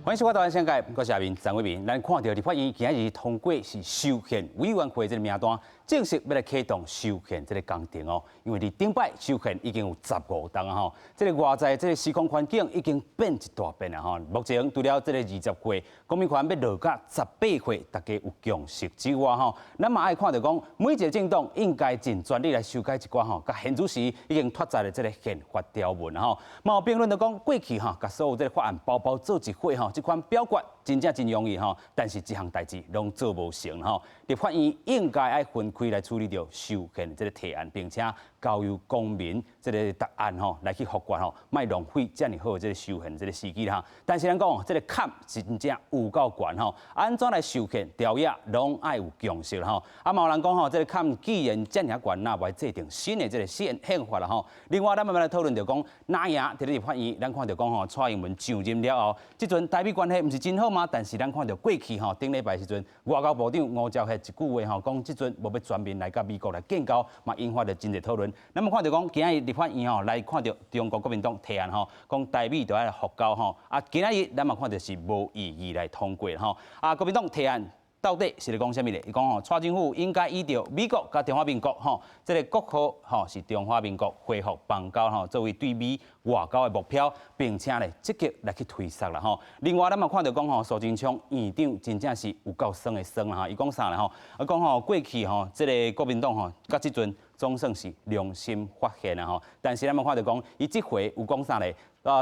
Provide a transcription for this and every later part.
欢迎收看《台湾世界》，我是阿明张伟明。咱看到立法院今日通过是修宪委员会这个名单，正式要来启动修宪这个工程哦。因为伫顶摆修宪已经有15档啊吼，这个外在这个时空环境已经变一大变啊吼。目前除了这个20岁公民权要落到18岁，大家有共识之外吼，咱嘛爱看到讲每一个政党应该尽全力来修改一寡吼，甲现主席已经脱载的这个宪法条文啊吼。嘛有评论就讲过去吼，甲所有这个法案包包做一回吼。这款表决真正真容易吼，但是一项代志拢做无成吼。立法院应该爱分开来处理掉修宪这个提案，并且交由公民这个答案吼来去复决吼，莫浪费这么好的这个修宪这个时机啦。但是咱讲这个坎真正有够悬吼，安怎来修宪条约拢爱有共识吼。啊，嘛有人讲吼，这个坎既然这么悬，那要制定新的这个宪法啦吼。另外，咱慢慢来讨论着讲，哪样伫立法院，咱看到讲吼，蔡英文上任了后，即阵台美关系毋是真好吗？但是咱看到过去吼，顶礼拜时阵，外交部长吴钊燮一句话吼，讲即阵无要全面来甲美国来建交，嘛引发着真侪讨论。咱们看到讲，今日立法院吼来看到中国国民党提案吼，讲台美就要来复交吼，啊，今日咱嘛看到是无异议来通过吼，啊，国民党提案。到底是咧讲啥物咧？伊讲吼，蔡政府应该依照美国甲中华民国吼，这个国号吼是中华民国恢复邦交吼，作为对美外交的目标，并且咧积极来去推动啦吼。另外，咱嘛看到讲吼，苏贞昌院长真正是有够酸的酸啦吼。伊讲啥咧吼？讲吼过去吼，这个国民党吼，甲即阵总算是良心发现啦吼。但是咱嘛看到讲，伊即回有讲啥咧？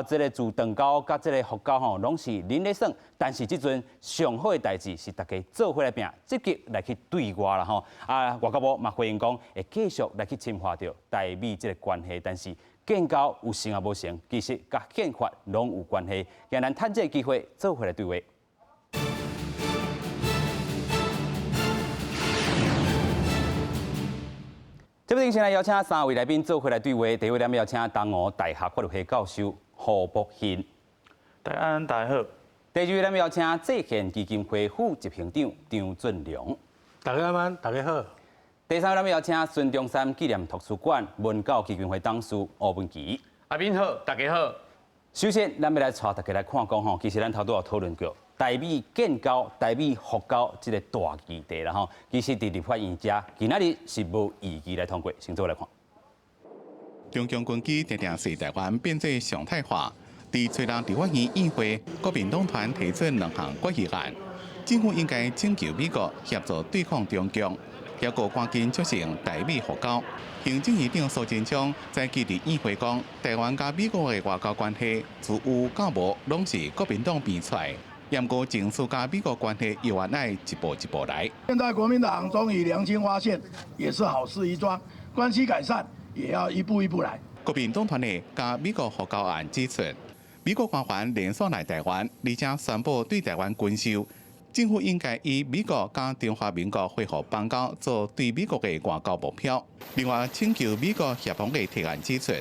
这个自断交甲这个复交吼，拢是恁咧算，但是即阵上好的代志是大家做伙来拼，积极来去对外啦吼。啊，外交部嘛回应讲，会继续来去深化着台美这个关系，但是建交有成也无成，其实甲宪法拢有关系。让咱趁这个机会做伙来对话。这边先来邀请3位来宾做伙来对话。第一位，咱要邀请东吴大学法律系教授胡博宪。大家好。第二位，咱要邀请制宪基金会副执行长张俊良。大家安，大家好。第三位，咱要邀请孙中山纪念图书馆文教基金会董事吴文琪。阿斌好，大家好。首先，咱要来带大家来看讲吼，其实咱头拄有讨论过台美建交、台美复交这个大议题啦吼。其实伫立法院遮，今仔日是无异议来通过，先做来看。中共军机常常使台湾变做常态化。伫吹人立法院议会，国民党团提出2项决议案，政府应该请求美国协助对抗中共，要个赶紧促成台美复交。行政院长苏贞昌在今日议会讲，台湾甲美国的外交关系自有到无，拢是国民党编出来。严格政府甲美国关系又爱一步一步来。现在国民党终于良心发现，也是好事一桩，关系改善也要一步一步来。国民党团的甲美国复交案指出，美国官员连续来台湾，而且宣布对台湾军售，政府应该以美国甲中华民国恢复邦交做对美国的外交目标。另外，请求美国协防的提案指出，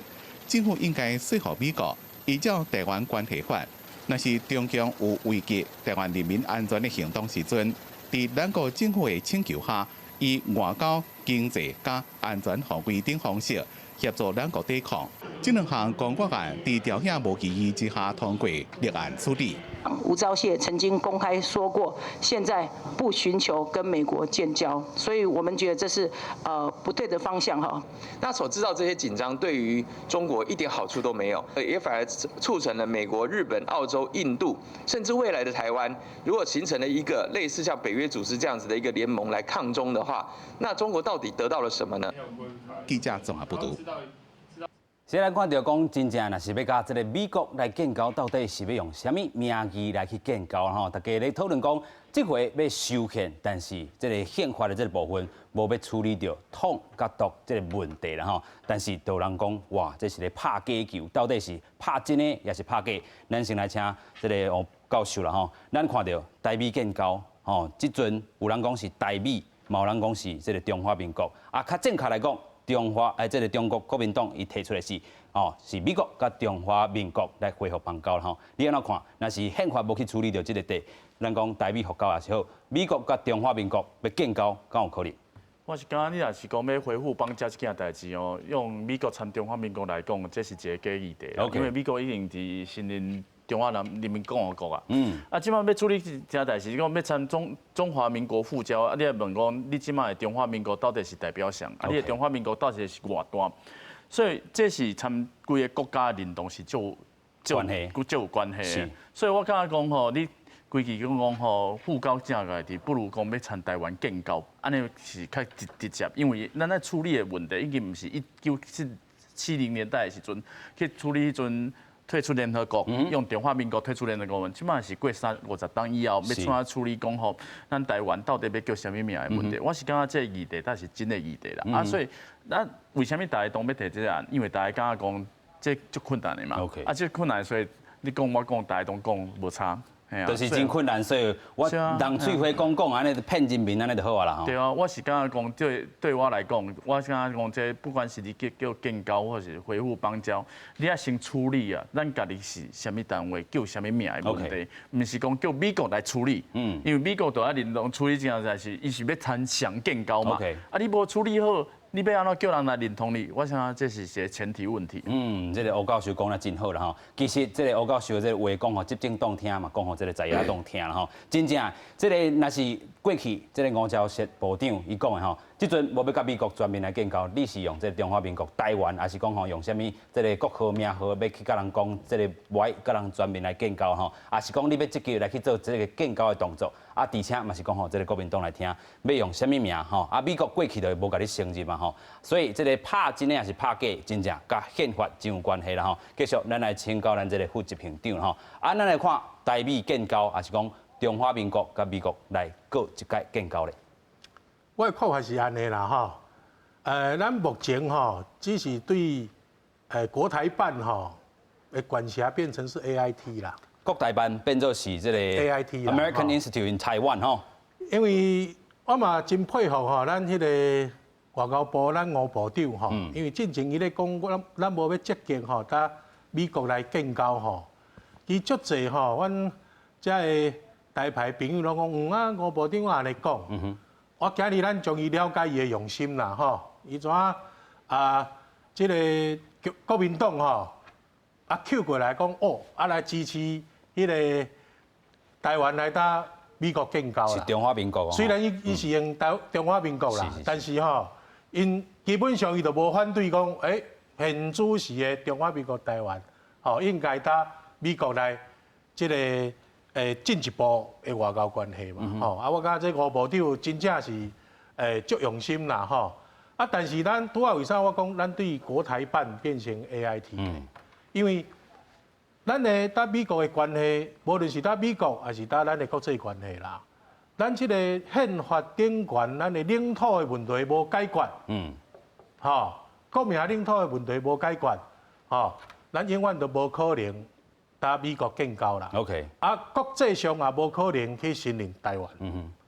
政府应该说服美国依照《台湾关系法》，若是中共有危及台湾人民安全的行动时阵，伫咱国政府的请求下，以外交、经济甲安全防卫等方式协助咱国抵抗。这2项公决案在条件无异议之下通过立案处理。吴钊燮曾经公开说过，现在不寻求跟美国建交，所以我们觉得这是不对的方向哈。那所制造这些紧张，对于中国一点好处都没有，也反而促成了美国、日本、澳洲、印度，甚至未来的台湾，如果形成了一个类似像北约组织这样子的一个联盟来抗中的话，那中国到底得到了什么呢？记者综合报道。先来看到讲，真正若是要甲这个美国来建交，到底是要用什么名义来去建交吼？大家咧讨论讲，这回要修宪，但是这个宪法的这个部分无要处理掉统甲独这个问题啦吼。但是有人讲，哇，这是咧拍假球，到底是拍真的，也是拍假？咱先来请这个教授啦吼。咱看到台美建交吼，即阵有人讲是台美，嘛有人讲是这个中华民国。啊，较正确来讲。这个中国国民党伊提出来是是美国甲中华民国来恢复邦交啦吼。你安怎看？若是宪法无去处理到这个地，咱讲台美复交也是好，美国甲中华民国要建交，敢有可能？我是感觉你若是讲要恢复邦交这件代志用美国参中华民国来讲，这是一个假议题。因为美国已经伫承认中华人民共和国啊。啊，即摆要处理这代志，是讲要参中华民国复交，啊，你来问讲，你即摆的中华民国到底是代表啥？啊，你的中华民国到底是偌大？所以这是参规个国家认同是就有关系的。所以我感觉讲吼，你规矩讲吼，复交正个的，不如讲要参台湾建交，安尼是较直接，因为咱在处理的问题已经唔是1970年代的时阵去处理迄阵退出联合国，用中华民国退出联合国，即摆是过50当以后，要怎啊处理讲吼，咱台湾到底要叫啥物名的问题？我是感觉这个议题，但是真的议题啦。啊，所以咱为虾米大家都要提这个案？因为大家感觉讲这足困难的嘛。啊，这困难，所以你讲我讲，大家都讲无差。就是真困难，所以我人嘴花讲，安尼骗人民，安尼就好啊啦。对啊，我是感觉讲，对我来讲，我感觉讲，这不管是你叫建交或是恢复邦交，你要先处理啊，咱家己是什么单位，叫什么名的问题，唔是讲叫美国来处理。因为美国都要认同处理这样才是，伊是要参详建交嘛。啊，你无处理好。你要安怎叫人来认同你？我想这是一个前提问题。这个吴教授讲得真好啦吼。其实这个吴教授这个话讲吼，执政党听嘛，讲吼这个在野党听啦吼。真正这个若是过去这个吴钊燮部长伊讲的吼，即阵无要甲美国全面来建交，你是用这个中华民国台湾，还是讲吼用什么这个国号名号要去甲人讲这个歪，甲人全面来建交吼，还是讲你要积极来去做这个建交的动作？啊，而且嘛是讲吼，这个国民党来听，要用什么名吼？啊，美国过去就无甲你承认嘛吼，所以这个拍真诶还是拍假，真正甲宪法真有关系啦吼。继续，咱来请教咱这个副执行长吼，啊，咱来看台美建交，还是讲中华民国甲美国来过一届建交咧？我的看法是安尼啦吼，咱目前吼只是对国台办吼的管辖变成是 AIT 啦。国台办变做是这个 AIT American Institute in Taiwan 吼，因为我嘛真佩服吼，咱迄个外交部咱吴部长吼，因为进前伊咧讲，咱无要接近吼，甲美国来建交吼，伊足济吼，阮遮个台牌朋友拢讲，啊，吴部长安尼讲，我今日咱终于了解伊的用心啦吼，伊怎即个国民党吼，扣过来讲哦，来支持。迄个台湾来打美国建交啦，是中华民国。虽然伊是用中华民国啦，但是吼，因基本上伊就无反对讲，现主时的中华民国台湾，吼应该打美国来即个进一步的外交关系嘛，吼。我感觉这吴部长真正是足用心啦，吼。但是咱拄仔为啥我讲咱对国台办变成 AIT 因为咱的搭美国的关系，无论是搭美国还是搭咱的国际关系啦，咱即个宪法顶悬，咱的领土的问题无解决，国民领土的问题无解决，咱永远都无可能搭美国建交啦。OK。国际上也无可能去承认台湾，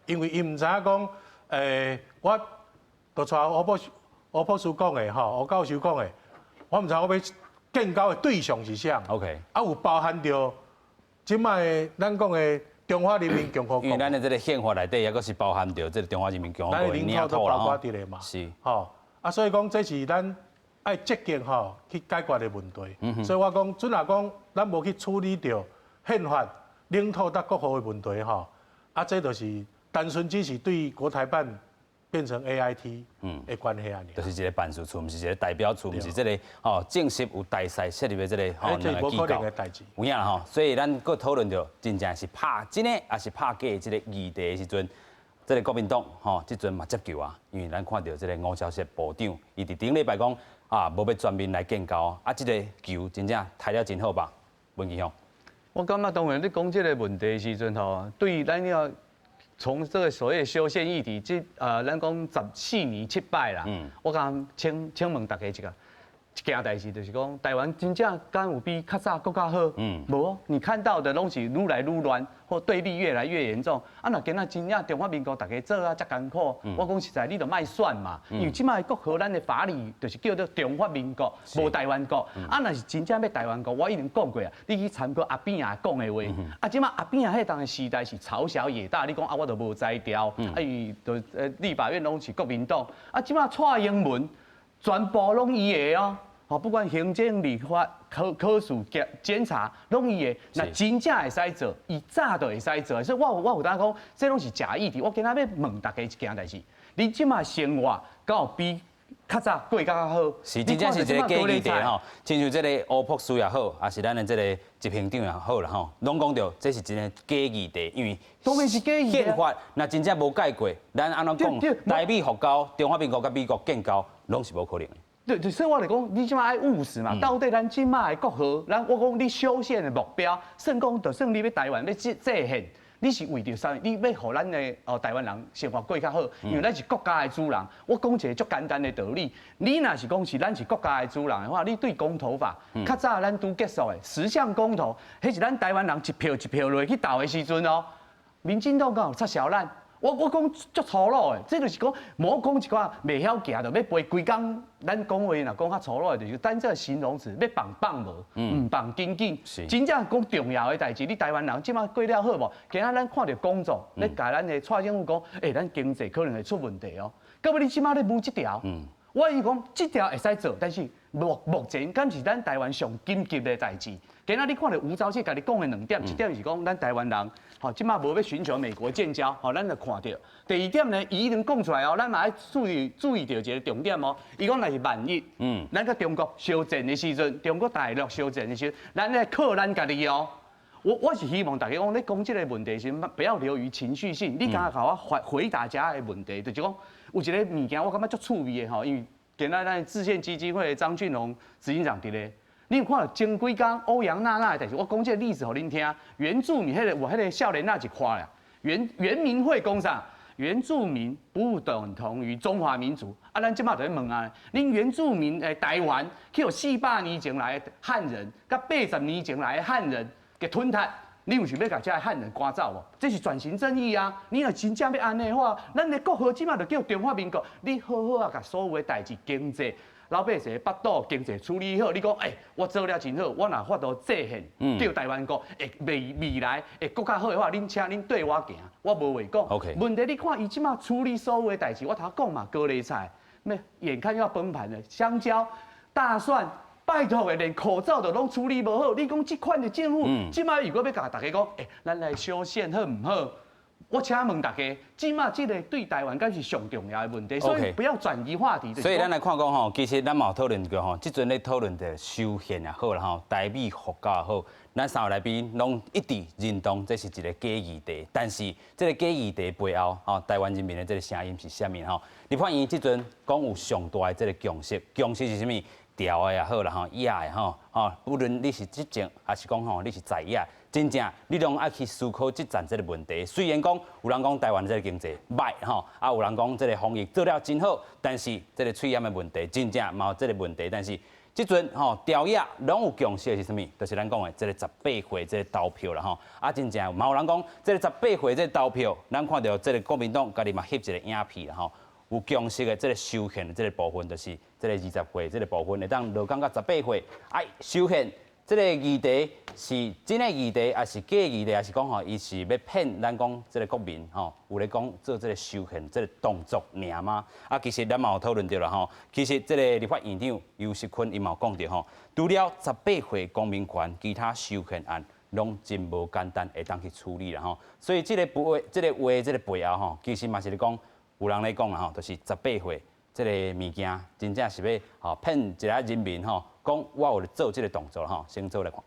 因为伊唔知影讲，我都像吴博士讲的吴教授讲的，我唔知我要。建交的对象是啥 ？OK， 有包含着即摆咱讲的中华人民共和国，因为咱的这个宪法内底也阁是包含着这个中华人民共和国的领土啦，是，所以讲这是咱爱积极去解决的问题。所以我讲，准若讲咱无去处理掉宪法、领土搭国号的问题这就是单纯只是对国台办。变成 AIT 的关系啊，就是一个办事处，唔是一个代表处，唔是这个正式有大赛设立的这个两个机构。有影啦所以咱搁讨论着真正是拍真的，还是拍假的这个议题的时阵，这个国民党这阵嘛接球啊，因为咱看到这个吴钊燮部长，伊伫顶礼拜讲无要全面来建交这个球真正踢了真好吧？文基雄，我感觉当然你讲这个问题的时阵对咱要。从这个所谓修宪议题，咱讲14年7摆啦。我讲请问大家一件代志，就是讲台湾真正敢有比较早更较好？无，你看到的拢是愈来愈乱，或对立越来越严重。若今仔真正中华民国大家做遮艰苦，我讲实在，你就莫选嘛。因为即摆国号咱的法律就是叫做中华民国，无台湾国。若是真正要台湾国，我已经讲过啊，你去参考阿扁也讲的话。即摆阿扁迄当的时代是朝小野大，你讲我就无才调，伊就立法院拢是国民党。即摆蔡英文全部拢伊的哦。哦，不管行政、立法、科属、检察，拢伊的，那真正会使做，伊早就会使做。所以我有当讲，这拢是假议题。我今仔要问大家一件代志：你即马生活敢有比较早过较好？是真正是一个假议题吼，亲像这个乌朴素也好，也是咱的这个执行长也好啦吼，拢讲到这是一个假议题，因为当然是假议题。宪法那真正无改过，咱安怎讲？台美复交、中华民国甲美国建交，拢是无可能的。对，所以我来讲，你即马爱务实嘛。到底咱即马的国号，我讲你修宪的目标，算讲就算你要台湾要制宪，你是为着啥？你要互咱的台湾人生活过较好，因为咱是国家的主人。我讲一个足简单的道理，你若是讲是咱是国家的主人的话，你对公投法，较早咱拄结束的10项公投，迄是咱台湾人一票一票落去投的时阵哦，民进党敢有插小咱？我讲足粗鲁的，这就是讲，莫讲一寡袂晓行，就要背规工。咱讲话若讲较粗鲁的，就是单这形容词，要放无，唔放紧紧。真正讲重要的代志，你台湾人即马过了好无？今仔咱看到工作，咧甲咱的蔡政府讲，咱经济可能会出问题哦。到尾你即马咧问这条，我伊讲这条会使做，但是目前敢是咱台湾上紧急的代志。今仔你看到吴钊燮甲你讲的2点，一点是讲咱台湾人，吼，即马无要寻求美国建交，吼，咱就看到。第二点呢，伊已经讲出来哦，咱嘛要注意到一个重点哦。伊讲若是万一，咱甲中国相战的时阵，中国大陆相战的时阵，咱来靠咱家己哦。我是希望大家讲，你讲这个问题时，不要流于情绪性，你敢甲我回答这个问题，就是讲有一个物件，我感觉足趣味的吼，因为今仔咱制宪基金会的张俊宏执行长伫咧。你有看到前几天欧阳娜娜的代志？我讲这个例子给恁听。原住民我迄个少年那一块啦，原民会讲啥？原住民不等同于中华民族。啊，咱即马就在问啊，恁原住民台湾去有400年前来的汉人，甲80年前来的汉人给吞吞，你有想要甲这汉人赶走无？这是转型正义啊！你若真正要安尼话，咱的国号即马就叫中华民国，你好好啊，甲所有的代志经济。老百姓巴肚经济处理好，你讲我做了真好，我若法度制宪，叫台湾国未来会更较好的话，请恁对我行，我无话讲。OK。问题你看伊即马处理所有的代志，我头讲嘛，高丽菜，眼看要崩盘了，香蕉、大蒜，拜托的连口罩都拢处理无好，你讲这款的政府，即马如果要甲大家讲，咱来修宪好唔好？我请问大家，即马这个对台湾敢是上重要的问题，所以不要转移话题。所以咱来看讲吼，其实咱嘛有讨论过吼，即阵咧讨论的修宪也好啦吼，台美复交也好，咱3位来宾拢一致认同这是一个假议题。但是这个假议题背后，吼台湾人民的这个声音是啥物吼？立法院即阵讲有上大的这个共识，共识是啥物？调的也好啦吼，野的吼，不论你是执政还是讲吼你是在野，真正你拢爱去思考即战这个问题。虽然讲有人讲台湾这个经济歹吼，有人讲这个防疫做了真好，但是这个肺炎的问题真正嘛有这个问题。但是即阵吼调野拢有共识的是啥物？就是咱讲的这个18岁这个投票啦吼，真正嘛有人讲这个18岁这个投票，咱看到这个国民党家己嘛翕一个影片啦吼。有共识的这个修宪的这个部分，就是这个20岁这个部分，会当落降到18岁。修宪这个议题是真的议题，还是假议题，还是讲吼，伊是要骗咱讲这个国民吼，有咧讲做这个修宪这个动作尔吗？其实咱嘛有讨论到啦吼，其实这个立法院长游锡堃伊嘛有讲到吼，除了18岁公民权，其他修宪案拢真无简单，会当去处理啦吼。所以这个话，这个背后吼，其实嘛是咧讲。有人咧讲啦吼，就是18岁这个物件，真正是要吼骗一下人民吼，讲我有咧做这个动作吼，先做来看。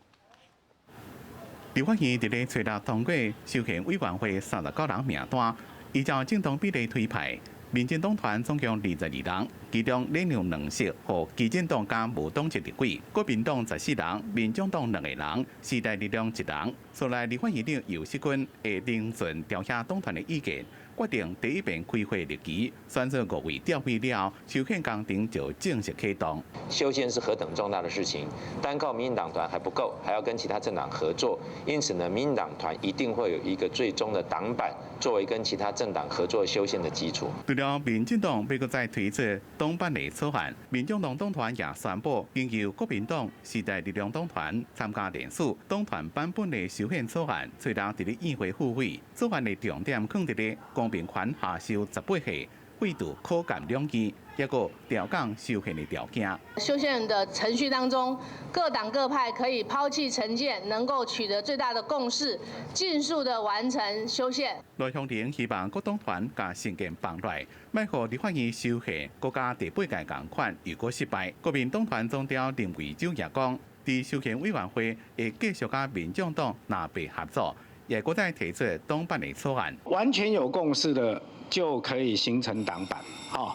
立法院伫咧吹到通过修宪委员会39人名单，依照政党比例推派，民进党团总共22人，其中领有2席，和基进党加无党籍立委；国民党14人，民众党2个人，时代力量1人。所来立法院长游锡堃会聆讯调查党团的意见。决定第一遍开会日期，选择5位调会了，修宪工程就正式启动。修宪是何等重大的事情，单靠民进党团还不够，还要跟其他政党合作。因此呢，民进党团一定会有一个最终的党版，作为跟其他政党合作修宪的基础。除了民进党要再推出党版的草案，民众党党团也宣布，经由国民党、时代力量党团参加联署，党团版本的修宪草案，虽然伫咧议会复会，草案的重点放伫咧公民权下修18岁，费度可减2期，也个调降修宪的条件。修宪的程序当中，各党各派可以抛弃成见，能够取得最大的共识，尽速的完成修宪。罗香玲希望各党团甲新建放来，莫互立法院修宪国家第8届共款如果失败。国民党团总召林维洲也讲，伫修宪委员会会继续甲民众党南北合作。也国再提出党办的草案，完全有共识的就可以形成党版，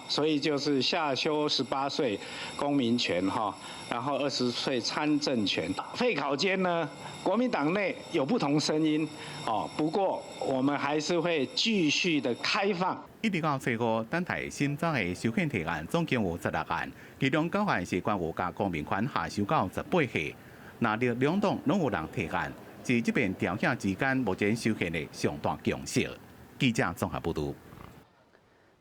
所以就是下修18岁公民权然后20岁参政权。废考监呢，国民党内有不同声音不过我们还是会继续的开放。一直到最后，等待新增的修宪提案总共有16案，其中9案是关于甲公民权下修到18岁，那2党拢有人提案。是这边条件之间目前修宪的上大共识。记者综合报道。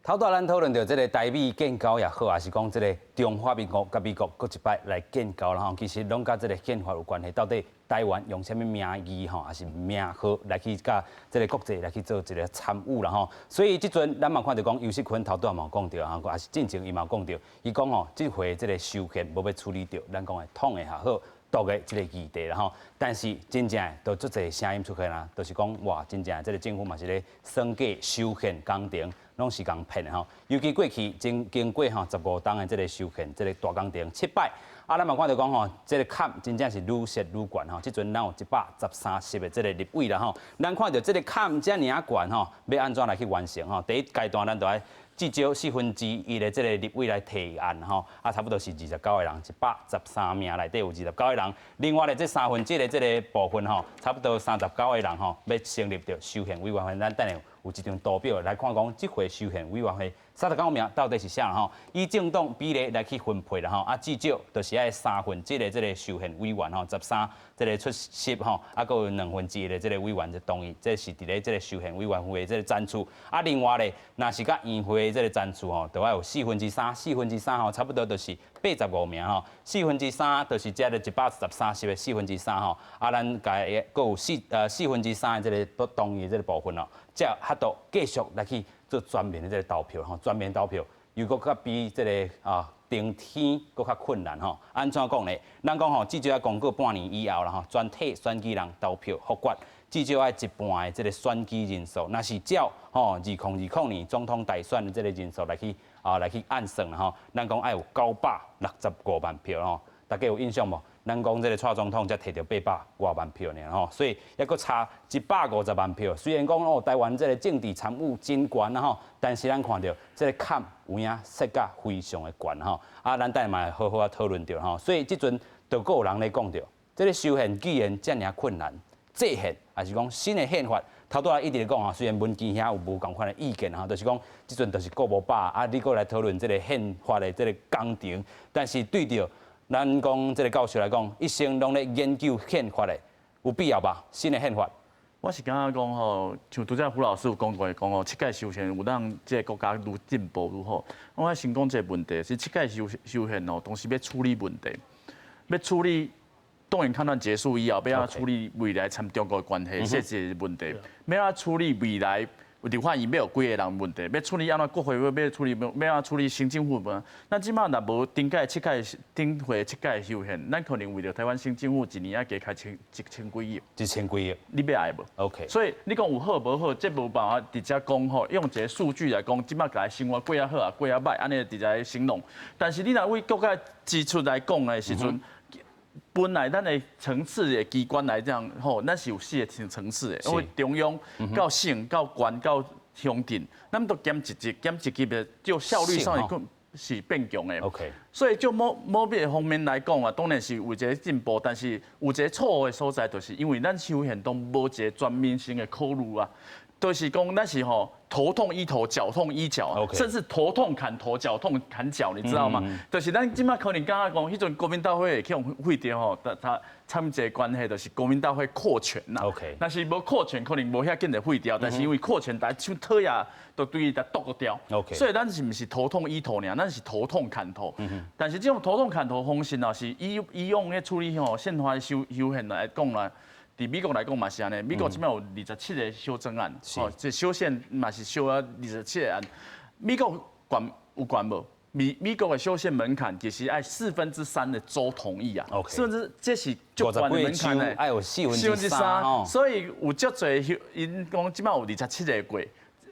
头大咱讨论到这个台美建交也好，还是讲这个中华民国甲美国各一摆来建交啦吼，其实拢甲这个宪法有关系。到底台湾用什么名义吼，还是名号来去甲这个国际来去做一个参与啦吼？所以即阵咱嘛看到讲，尤锡坤头拄也嘛讲到哈，还是进前伊嘛讲到，伊讲吼，这回这个修宪无要处理掉，咱讲的统的也好。独的这个议题啦吼，但是真正都足侪声音出现啦，就是讲哇，真正这个政府嘛是咧算计修宪工程，拢是共骗的吼。尤其过去经过15档的这个修宪，这个大工程失败，咱嘛看到讲吼，这个坎真正是愈设愈悬吼。即阵咱有113席的这个立委啦吼，咱看到这个坎遮尔啊悬吼，要安怎来去完成吼？第一阶段咱就要至少1/4的这个立委来提案吼，差不多是29个人，113名内底有29个人。另外咧，这1/3的这个部分吼，差不多39个人吼，要成立着修宪委员会。咱等下有一张图表来看讲，这回修宪委员会39名到底是啥啦吼？以政党比例来去分配啦吼，至少就是要1/3的这个修宪委员吼，13这个出席吼，佫有2/2的这个委员就同意，这是伫咧这个修宪委员会的这个赞助。另外咧，若是甲议会的这个赞助吼，就要有4/3吼，差不多就是85名吼，3/4就是这个113席的3/4吼，咱家佫有4/3的这个同意的这个部分哦，才合度继续来去做全面的这个投票吼，全面投票又佫较比这个顶天佫较困难吼。安怎讲呢？咱讲吼，至少要公告半年以后啦吼，全体选举人投票复决，至少要一半的这个选举人数，若是照2020年总统大选的这个人数来去按算啦吼，咱讲要有965万票吼，大家有印象无？咱讲这个蔡总统才摕到800多万票呢吼，所以还佫差150万票。虽然讲台湾这个政治参与真悬啦吼，但是咱看到这个坎有影设甲非常的悬吼，咱等下嘛好好啊讨论着吼。所以即阵就有人咧讲着，这个修宪既然遮尔困难，制宪还是讲新的宪法，头拄一直咧讲吼，虽然文件遐有无共款的意见吼，就是讲即阵就是顾无把你佫来讨论这个宪法的这个工程，但是对着咱讲这个教授来讲，一生拢咧研究宪法的，有必要吧？新的宪法，我是感觉讲吼，像拄则胡老师有讲过，讲吼7届修宪有让这个国家愈进步愈好。我先讲这个问题，是7届修宪哦，同时要处理问题，要处理动员戡乱结束以后，要处理未来参中国的关系设置问题，要处理未来。立法院要有几个人问题，要处理安怎国会要处理，要安处理行政府门。咱即马若无顶届顶回7届修宪，咱可能为了台湾新政府一年要加开1000几亿。1000几亿，你要爱无 ？OK。所以你讲有好无好，这无办法直接讲吼，用一个数据来讲，即马甲生活过啊好啊，过啊歹，安尼直接形容。但是你若为国家支出来讲的时阵，本来咱的层次的机关来讲，吼，咱是有4个层次的，因为中央到省到县到乡镇，咱都减一级的，就效率上是变强的。OK。所以就某别方面来讲啊，当然是有一个进步，但是有一个错误的所在，就是因为咱修宪都无一个全面性的考虑啊。就是讲，咱是吼头痛医头，脚痛医脚，甚至头痛砍头，脚痛砍脚，你知道吗？就是咱今麦可能刚刚讲，迄阵国民大会会去用废掉吼，他参这关系就是国民大会扩权啦。但是无扩权，可能无遐紧就废掉，但是因为扩权，大像讨厌都对伊来剁掉。所以咱是毋是头痛医头呢？咱是头痛砍头。但是这种头痛砍头方式啊，是以用咧处理吼宪法修宪来讲啦。伫美国来讲嘛是安尼，美国即摆有27个修正案，这修宪嘛是修了27个案。美国有关无？美国的修宪门槛其实爱3/4的州同意啊，这是足悬的门槛呢，爱有3/4，所以有足侪因讲即摆有27个过。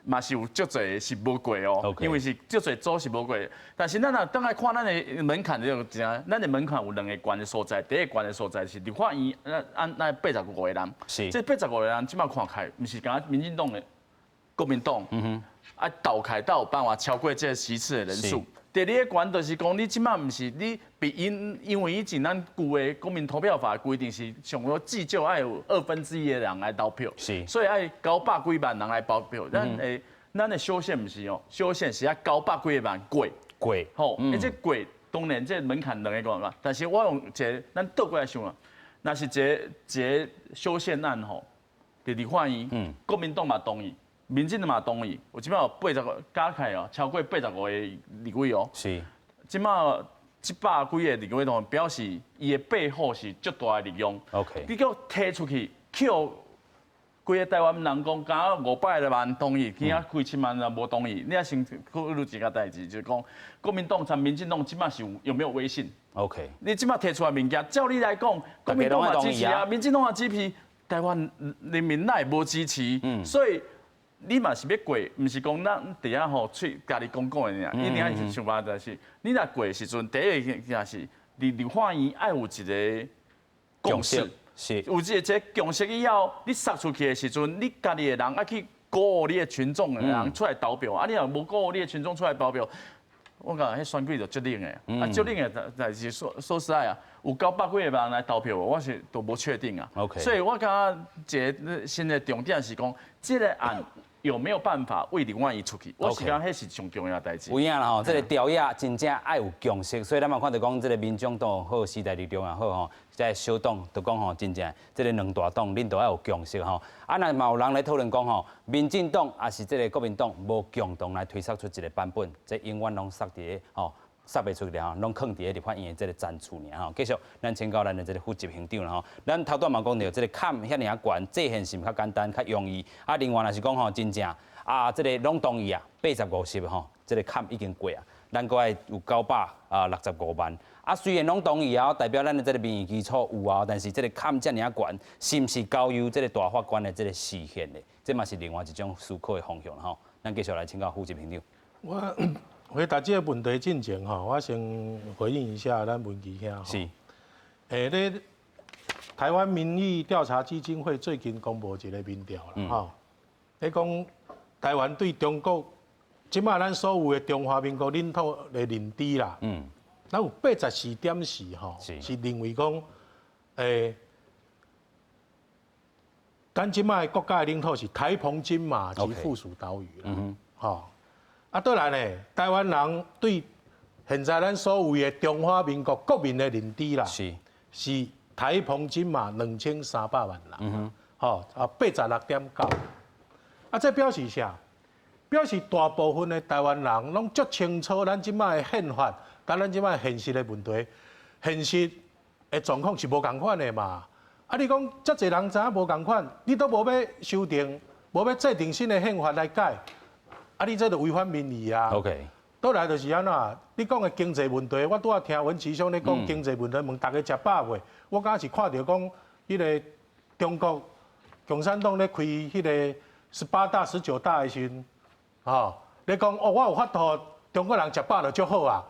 嘛是有足侪是无过哦，因为是足侪州是无过，但是咱若等来看咱的门槛就怎样，咱的门槛有2个关的所在，第一个关的所在是立法院按85个人，这85个人即摆看开，毋是讲民进党的国民党，倒开有办法超过这个席次的人数。第二个关就是讲，你即摆毋是你比因为以前咱旧的公民投票法规定是上多至少爱有1/2的人来投票，所以爱900几万人来投票。咱的修宪毋是哦，修宪是要900几万过，吼，这过当然这门槛2个关嘛。但是我用一个咱倒过来想啊，那是一个修宪案吼，立法院国民党嘛同意。民进党嘛同意，有即摆有80个加起来哦，超过85个立委哦。是，即摆100几个立委同表示，伊的背后是足大的力量。OK。结果提出去，扣规个台湾人讲，敢500万同意，其他几千万人无同意。你也先考虑一个代志，就是讲国民党、民进党即摆是有没有威信 ？OK。你即摆提出来物件，照你来讲，国民党也支持啊，民进党也支持，台湾人民那也无支持，所以。你嘛是要过，毋是讲咱伫遐吼喙家己讲的尔，一定要想办法是。你若过的时阵，第一个件是立法院爱有一个共识，有一个共识以后，你杀出去的时阵，你家己的人爱去鼓舞你的群众的人出来投票，啊，你若无鼓舞你的群众出来投票，我讲迄选举就决定的，决定的但是说实在啊，有900几个人来投票，我是都无确定啊。OK。所以我感觉一个新的重点是讲，这个案。有没有办法为另外一出去？我是讲，迄是上重要的代志。有影啦吼，这个调查真正爱有共识，所以咱嘛看到讲，这个民众党好，时代力量也好吼，在小党都讲吼，真正这个2大党恁都要有共识吼。啊，那嘛有人来讨论讲吼，民进党也是这个国民党无共同来推测出一个版本，这永远拢塞伫个吼。塞袂出去吼，拢藏伫个立法院的这个展处尔吼。继续，咱请教咱的这个副执行长啦吼。咱头段嘛讲到，这个坎遐尔啊悬，这现是较简单、较容易。啊，另外若是讲吼，真正啊，这个拢同意啊，80-50吼，这个坎已经过啊。咱搁爱有965万。啊，虽然拢同意啊，代表咱的这个民意基础有啊，但是这个坎遮尔啊悬，是毋是交由这个大法官的这个实现的？这嘛是另外一种思考的方向吼。咱继续来请教副执行长。回答这个问题之前吼，我先回应一下咱文琪兄。是。咧，台湾民意调查基金会最近公布一个民调啦，吼，咧讲台湾对中国，即摆咱所有的中华民国领土的认知啦，咱有84.4%吼，是认为讲，咱即摆国家的领土是台澎金马及附属岛屿啦，吼。啊，倒来呢，台湾人对现在咱所有的中华民国国民的认知啦，是台澎金马2300万人，吼，86.9%。啊，这表示啥？表示大部分的台湾人拢足清楚咱即摆的宪法，甲咱即摆现实的问题，现实的状况是无共款的嘛。啊，你讲遮侪人知影无共款，你都无要修订，无要制定新的宪法来改。啊！你这就违反民意啊 ！OK， 倒来就是安怎？你讲的经济问题，我拄仔听文琪兄咧讲经济问题，问大家食饱未？我敢是看到讲，迄个中国共产党咧开迄个18大、19大的时阵，吼，咧讲哦，我有法度中国人食饱就足好啊！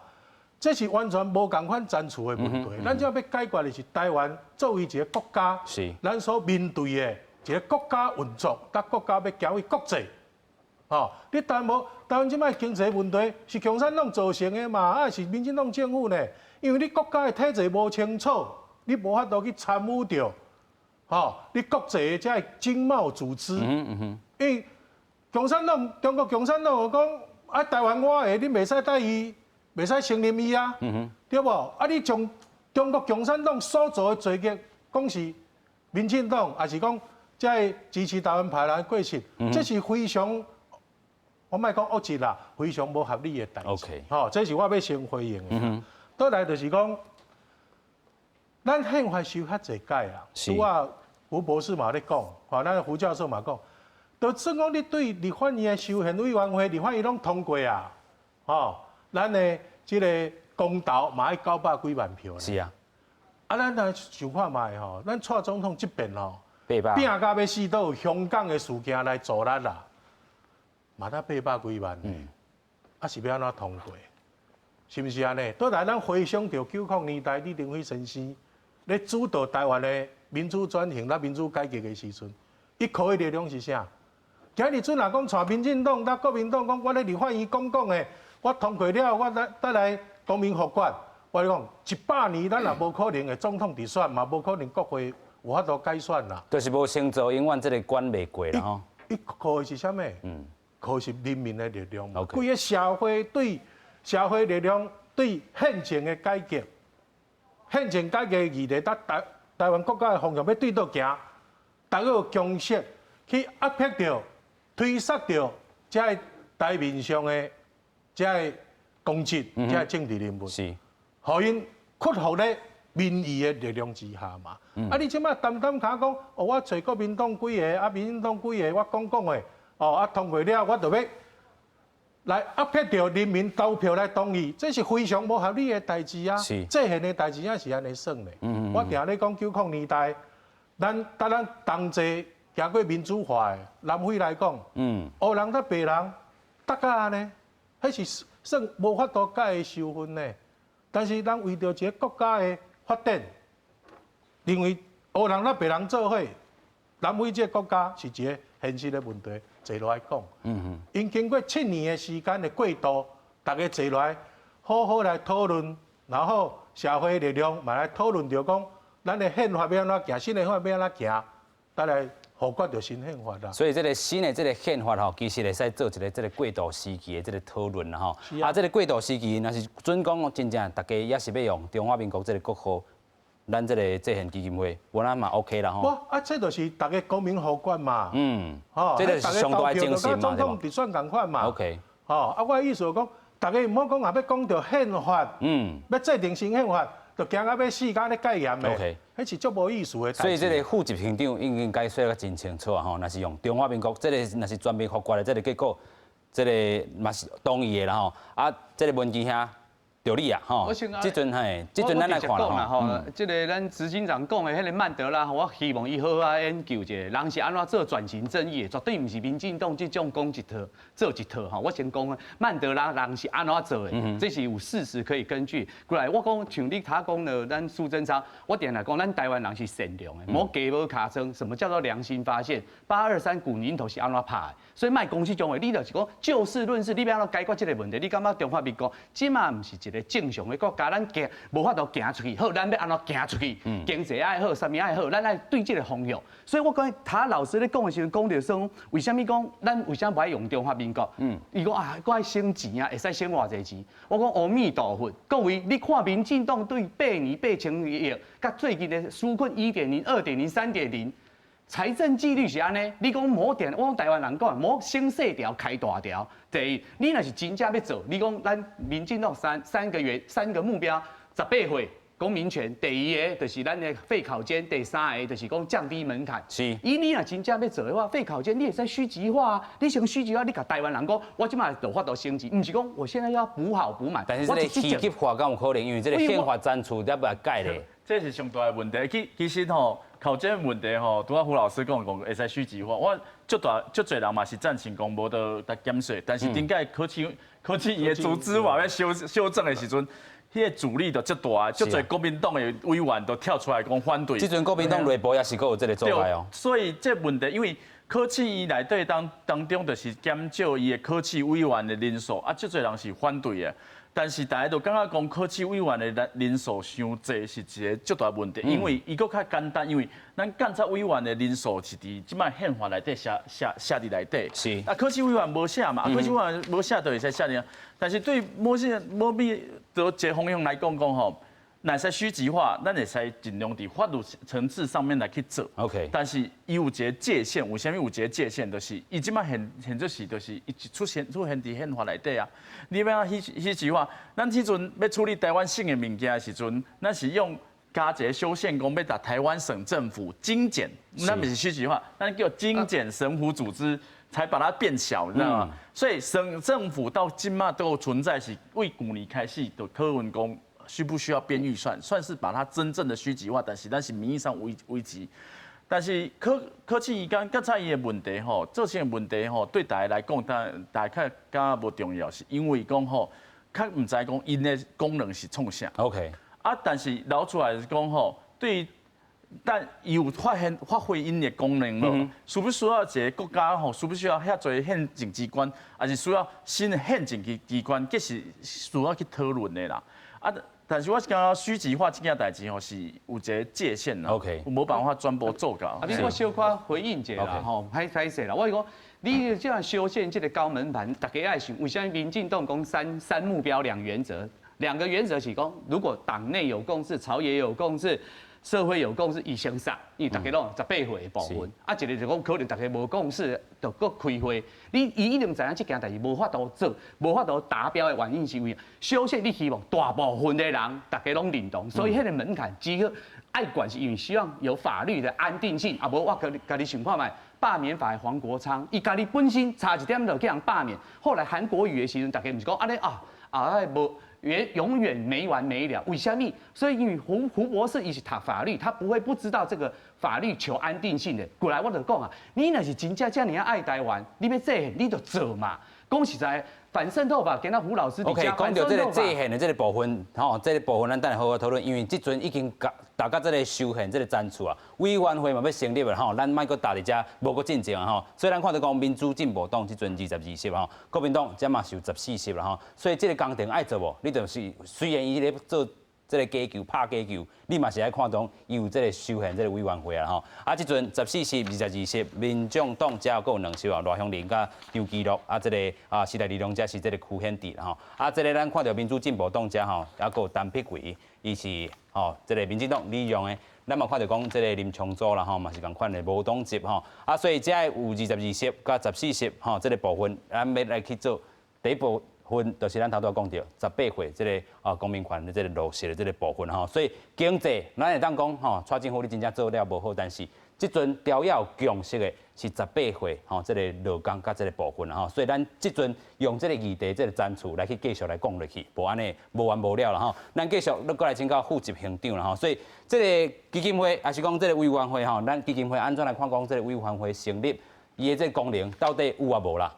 这是完全无共款战处的问题。咱只要解决的是台湾作为一个国家，咱所面对的一个国家运作，甲国家要交予国际。哦，你台湾即摆经济问题是共产党造成的嘛？啊，是民进党政府呢？因为你国家的体制无清楚，你无法度去参与着，吼，你国际的这经贸组织，因为共产党中国共产党就讲啊，台湾我的，你袂使带伊，袂使承认伊啊，对无？啊，你从中国共产党所做的罪孽，讲是民进党，还是讲在支持台湾派人过程，这是非常。我莫讲恶质啦，非常无合理的代志。吼，这是我要先回应的。倒来就是讲，咱宪法修较侪改啦。拄啊，胡博士嘛咧讲，吼，咱胡教授嘛讲，就算讲你对立法院的修宪委员会，立法院拢通过啊，咱的这个公投嘛要900几万票。是啊。啊，咱来想看卖吼，咱蔡总统这边吼， 800拼到要死都有香港的事件来阻力啦，嘛才800几万呢，啊是要安怎通过？是不是安尼？倒来咱回想到90年代李登辉先生咧主导台湾的民主转型、咱民主改革的时阵，伊靠的力量是啥？今日阵若讲带民进党、甲国民党讲，我咧立法院讲的，我通过了，我再来公民法官。 我讲100年，咱也无可能的总统直选，嘛无可能国会有法度改选啦。就是无成就，永远这个关袂过啦吼。伊靠的是啥物？靠的是人民的力量。OK。规个社会对社会力量对宪政的改革，宪政改革议题，台湾国家的方向要对倒行，大家有共识去压迫掉、推杀掉这台面上的这公职、这政治人物。是。 互因屈服咧民意的力量之下嘛。啊，你即摆单单卡讲，哦，我找国民党几个，啊，民进党几个，我讲的，哦，啊，通过了，我就要来压迫掉人民投票来同意，这是非常无合理的代志啊。是。这现的代志也是安尼算的。我定咧讲90年代，咱同齐行过民主化的南非来讲，黑人甲白人，大家安尼，迄是算无法度改的受分呢。 但是，咱为着一个国家的发展，认为黑人甲白人做伙，南非这个国家是一个现实的问题，坐落来讲。因经过7年的时间的过渡，大家坐落来好好来讨论，然后社会力量嘛来讨论着讲，咱的宪法要安怎行，新的宪法要安怎行，再来否决着新宪法啦。所以这个新的这个宪法吼，其实会使做一个这个过渡时期的这个讨论啦吼。啊，这个过渡时期，若是准讲真正大家也是要用中华民国这个国号，咱这个制宪基金会，我咱嘛 OK 啦吼。哇，啊，这就是大家公民法官嘛。这个是上大的精神嘛，总统直选共款嘛。OK。啊，我的意思就讲，大家唔好讲也要讲到宪法，要制定新宪法。 就行到要死，甲咧戒严的，迄是足无意思的。所以这个副执行长应该说得真清楚啊吼，若是用中华民国，这个若是全面覆决的，这个结果，这个嘛是同意的啦吼。啊，这个文件遐就你啊吼，这阵咱来看啦吼。这个咱执行长讲的迄个曼德拉，我希望伊好好研究一下，人是安怎做转型正义的，绝对毋是民进党这种讲一套做一套吼。我先讲曼德拉人是安怎做的，这是有事实可以根据。过来我讲像你他讲的，咱苏贞昌，我点来讲，咱台湾人是善良的，无鸡无卡称。什么叫做良心发现？823古宁头是安怎拍的？所以卖讲这种话，你就是讲就事论事，你要安怎解决这个问题？你感觉中华民国即嘛毋是一个正常的国家，咱行无法度行出去，好，咱要安怎行出去？经济爱好，啥物爱好，咱爱对这个方向。所以我讲，他老师咧讲的时候，讲到说，为什么讲咱为什么不爱用中华民国？伊讲啊，我爱省钱啊，会使省偌济钱。我讲阿弥陀佛，各位，你看民进党对8年8000亿，甲最近的纾困1.0、2.0、3.0。财政纪律是安尼，你讲某点，我讲台湾人讲，某先细条开大条。第一，你若是真正要做，你讲咱民进党三个目标，18岁公民权。第二个就是咱的废考监，第三个就是讲降低门槛。是。以你若真正要做的话，废考监你也在虚极化啊。你想虚极化，你甲台湾人讲，我即马有法度升级，唔是讲我现在要补好补满。但是这个提级化敢有可能，因为这个宪法删除要不要改咧？这是上大的问题。其实吼，考监问题吼，拄仔胡老师讲会使虚极化，我足侪人嘛是赞成讲无得减税，但是顶届科技伊的组织话要修正的时阵，迄个阻力就足大，足侪国民党的委员都跳出来讲反对。即阵国民党内部也是有这个做法哦。所以这问题，因为科技伊内底当中就是减少伊的科技委员的人数，啊，足侪人是反对的。但是大家都感觉讲科技委员的人数伤济是一个足大问题，因为伊搁较简单，因为咱监察委员的人数是伫即摆宪法内底写伫内底。是。啊，科技委员无写嘛，科技委员无写就会使写的。但是对某必就一个方向来讲吼。若使虚极化，咱会使尽量伫法律层次上面来去做。OK。但是伊有一个界限，为什么有一个界限？就是伊即摆现做是，就是伊出现伫宪法内底啊。你要虚极化，咱迄阵要处理台湾省的物件的时阵，咱是用加一个修宪工要打台湾省政府精简，那不是虚极化，那叫精简省府组织，才把它变小，你知道吗？所以省政府到今嘛都存在是为去年开始的柯文公需不需要编预算，算是把它真正的虚极化，但是名义上危机。但是科技刚才伊的问题吼，这些问题吼对大家来讲，大家较无重要，是因为讲吼，较唔知讲因的功能是创啥。OK。啊，但是捞出来是讲吼，对，但有发挥因的功能咯，需不需要一个国家吼，需不需要遐侪宪政机关，还是需要新的宪政机关，这是需要去讨论的啦。啊，但是我是感觉虚极化这件代志吼是有一个界限啦 ，OK， 无办法全部做到。啊，你我小可回应一下啦，吼，歹势啦，我是讲。你这样修宪这个高门槛，大家爱想，为什么民进党讲三目标2原则？两个原则是讲，如果党内有共识，朝野有共识，社会有共识，伊先杀，因为大家拢18岁的部分，啊，一个就讲可能大家无共识，就搁开会。你伊一定知影这件代志无法度做，无法度达标的原因是因为修宪，你希望大部分的人大家拢认同，所以迄个门槛只好爱管是因为希望有法律的安定性，啊，无我甲你想看卖。罢免法的黄国昌，伊家己本身差一点就叫人罢免。后来韩国瑜的时阵，大家不是讲安尼无永远没完没了。为什么？所以因为胡博士伊是读法律，他不会不知道这个法律求安定性的。过来我就讲啊，你若是真正尔爱台湾，你要这你就做嘛。讲实在，反渗透法，跟那胡老师OK， 讲到这个制宪的这个部分，吼，这个部分咱等下好好讨论，因为即阵已经大家这个修宪这个战术啊，委员会嘛要成立了吼，咱莫搁搭伫遮，无搁进前啊吼。所以咱看到讲民主进步党即阵22席吼，国民党这嘛是有14席啦吼，所以这个工程爱做无，你就是虽然伊咧做这个假球拍假球，你嘛是爱看懂伊有这个修宪这个委员会啦吼。啊，即阵14席22席，民众党只有2席啊，罗香林甲张基乐啊，这个时代力量这是这个区显地啦吼。啊，这个咱看到民主进步党遮吼，还有陈碧桂，伊是这个民进党利用的。咱嘛看到讲这个林昌祖啦吼，嘛是共款的无党籍吼。啊，所以这有22席甲14席吼，这个部分咱要来去做第一步。就是咱头拄讲到18岁这个公民权的这个落实的这个部分吼，所以经济咱会当讲吼，蔡政府你真正做了无好，但是即阵条要强势的是18岁吼，这个劳工甲这个部分吼，所以咱即阵用这个议题这个战术来去继续来讲落去，无安尼无完无了啦吼。咱继续再过来请教副执行长啦吼，所以这个基金会还是讲这个委员会吼，咱基金会安怎来看讲这个委员会成立，伊的这个功能到底有啊无啦？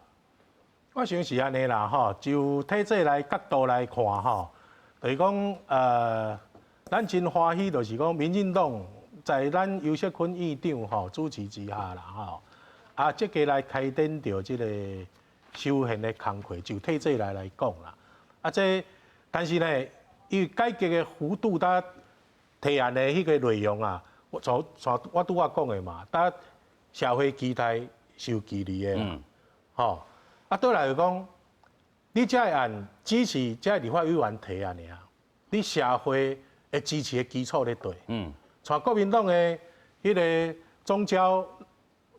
我想是安尼啦，吼，就体制来角度来看，吼，就是讲，咱真欢喜，就是讲民进党在咱尤锡坤院长吼主持之下啦，吼，积极来开展着这个修宪的工作，就体制来讲啦，但是呢，因为改革的幅度，搭提案的迄个内容啊，我拄我讲的嘛，搭社会期待是有距离的啦，吼。倒来就讲，你这个案只是这立法委员提案尔，你社会的支持的基础咧对。像国民党的迄个总召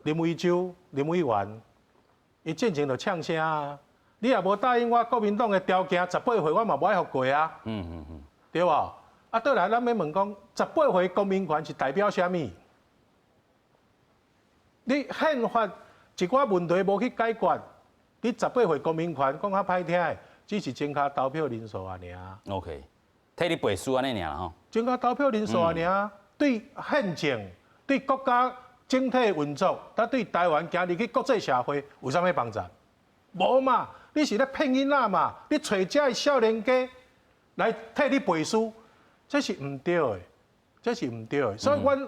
林维洲林委员，伊进前就呛声啊，你也无答应我国民党的条件，18岁我嘛无爱互过啊。对无？倒来咱要问讲，18岁公民权是代表啥物？你宪法一寡问题无去解决。你18岁公民权讲较歹听的，只是增加投票人数啊尔。OK， 替你背书安尼尔啦吼。增加投票人数啊尔，对宪政、对国家整体运作，甲对台湾行入去国际社会有啥物帮助？无嘛，你是咧骗囡仔嘛？你找这个少年家来替你背书，这是唔对的，这是唔对的。所以，阮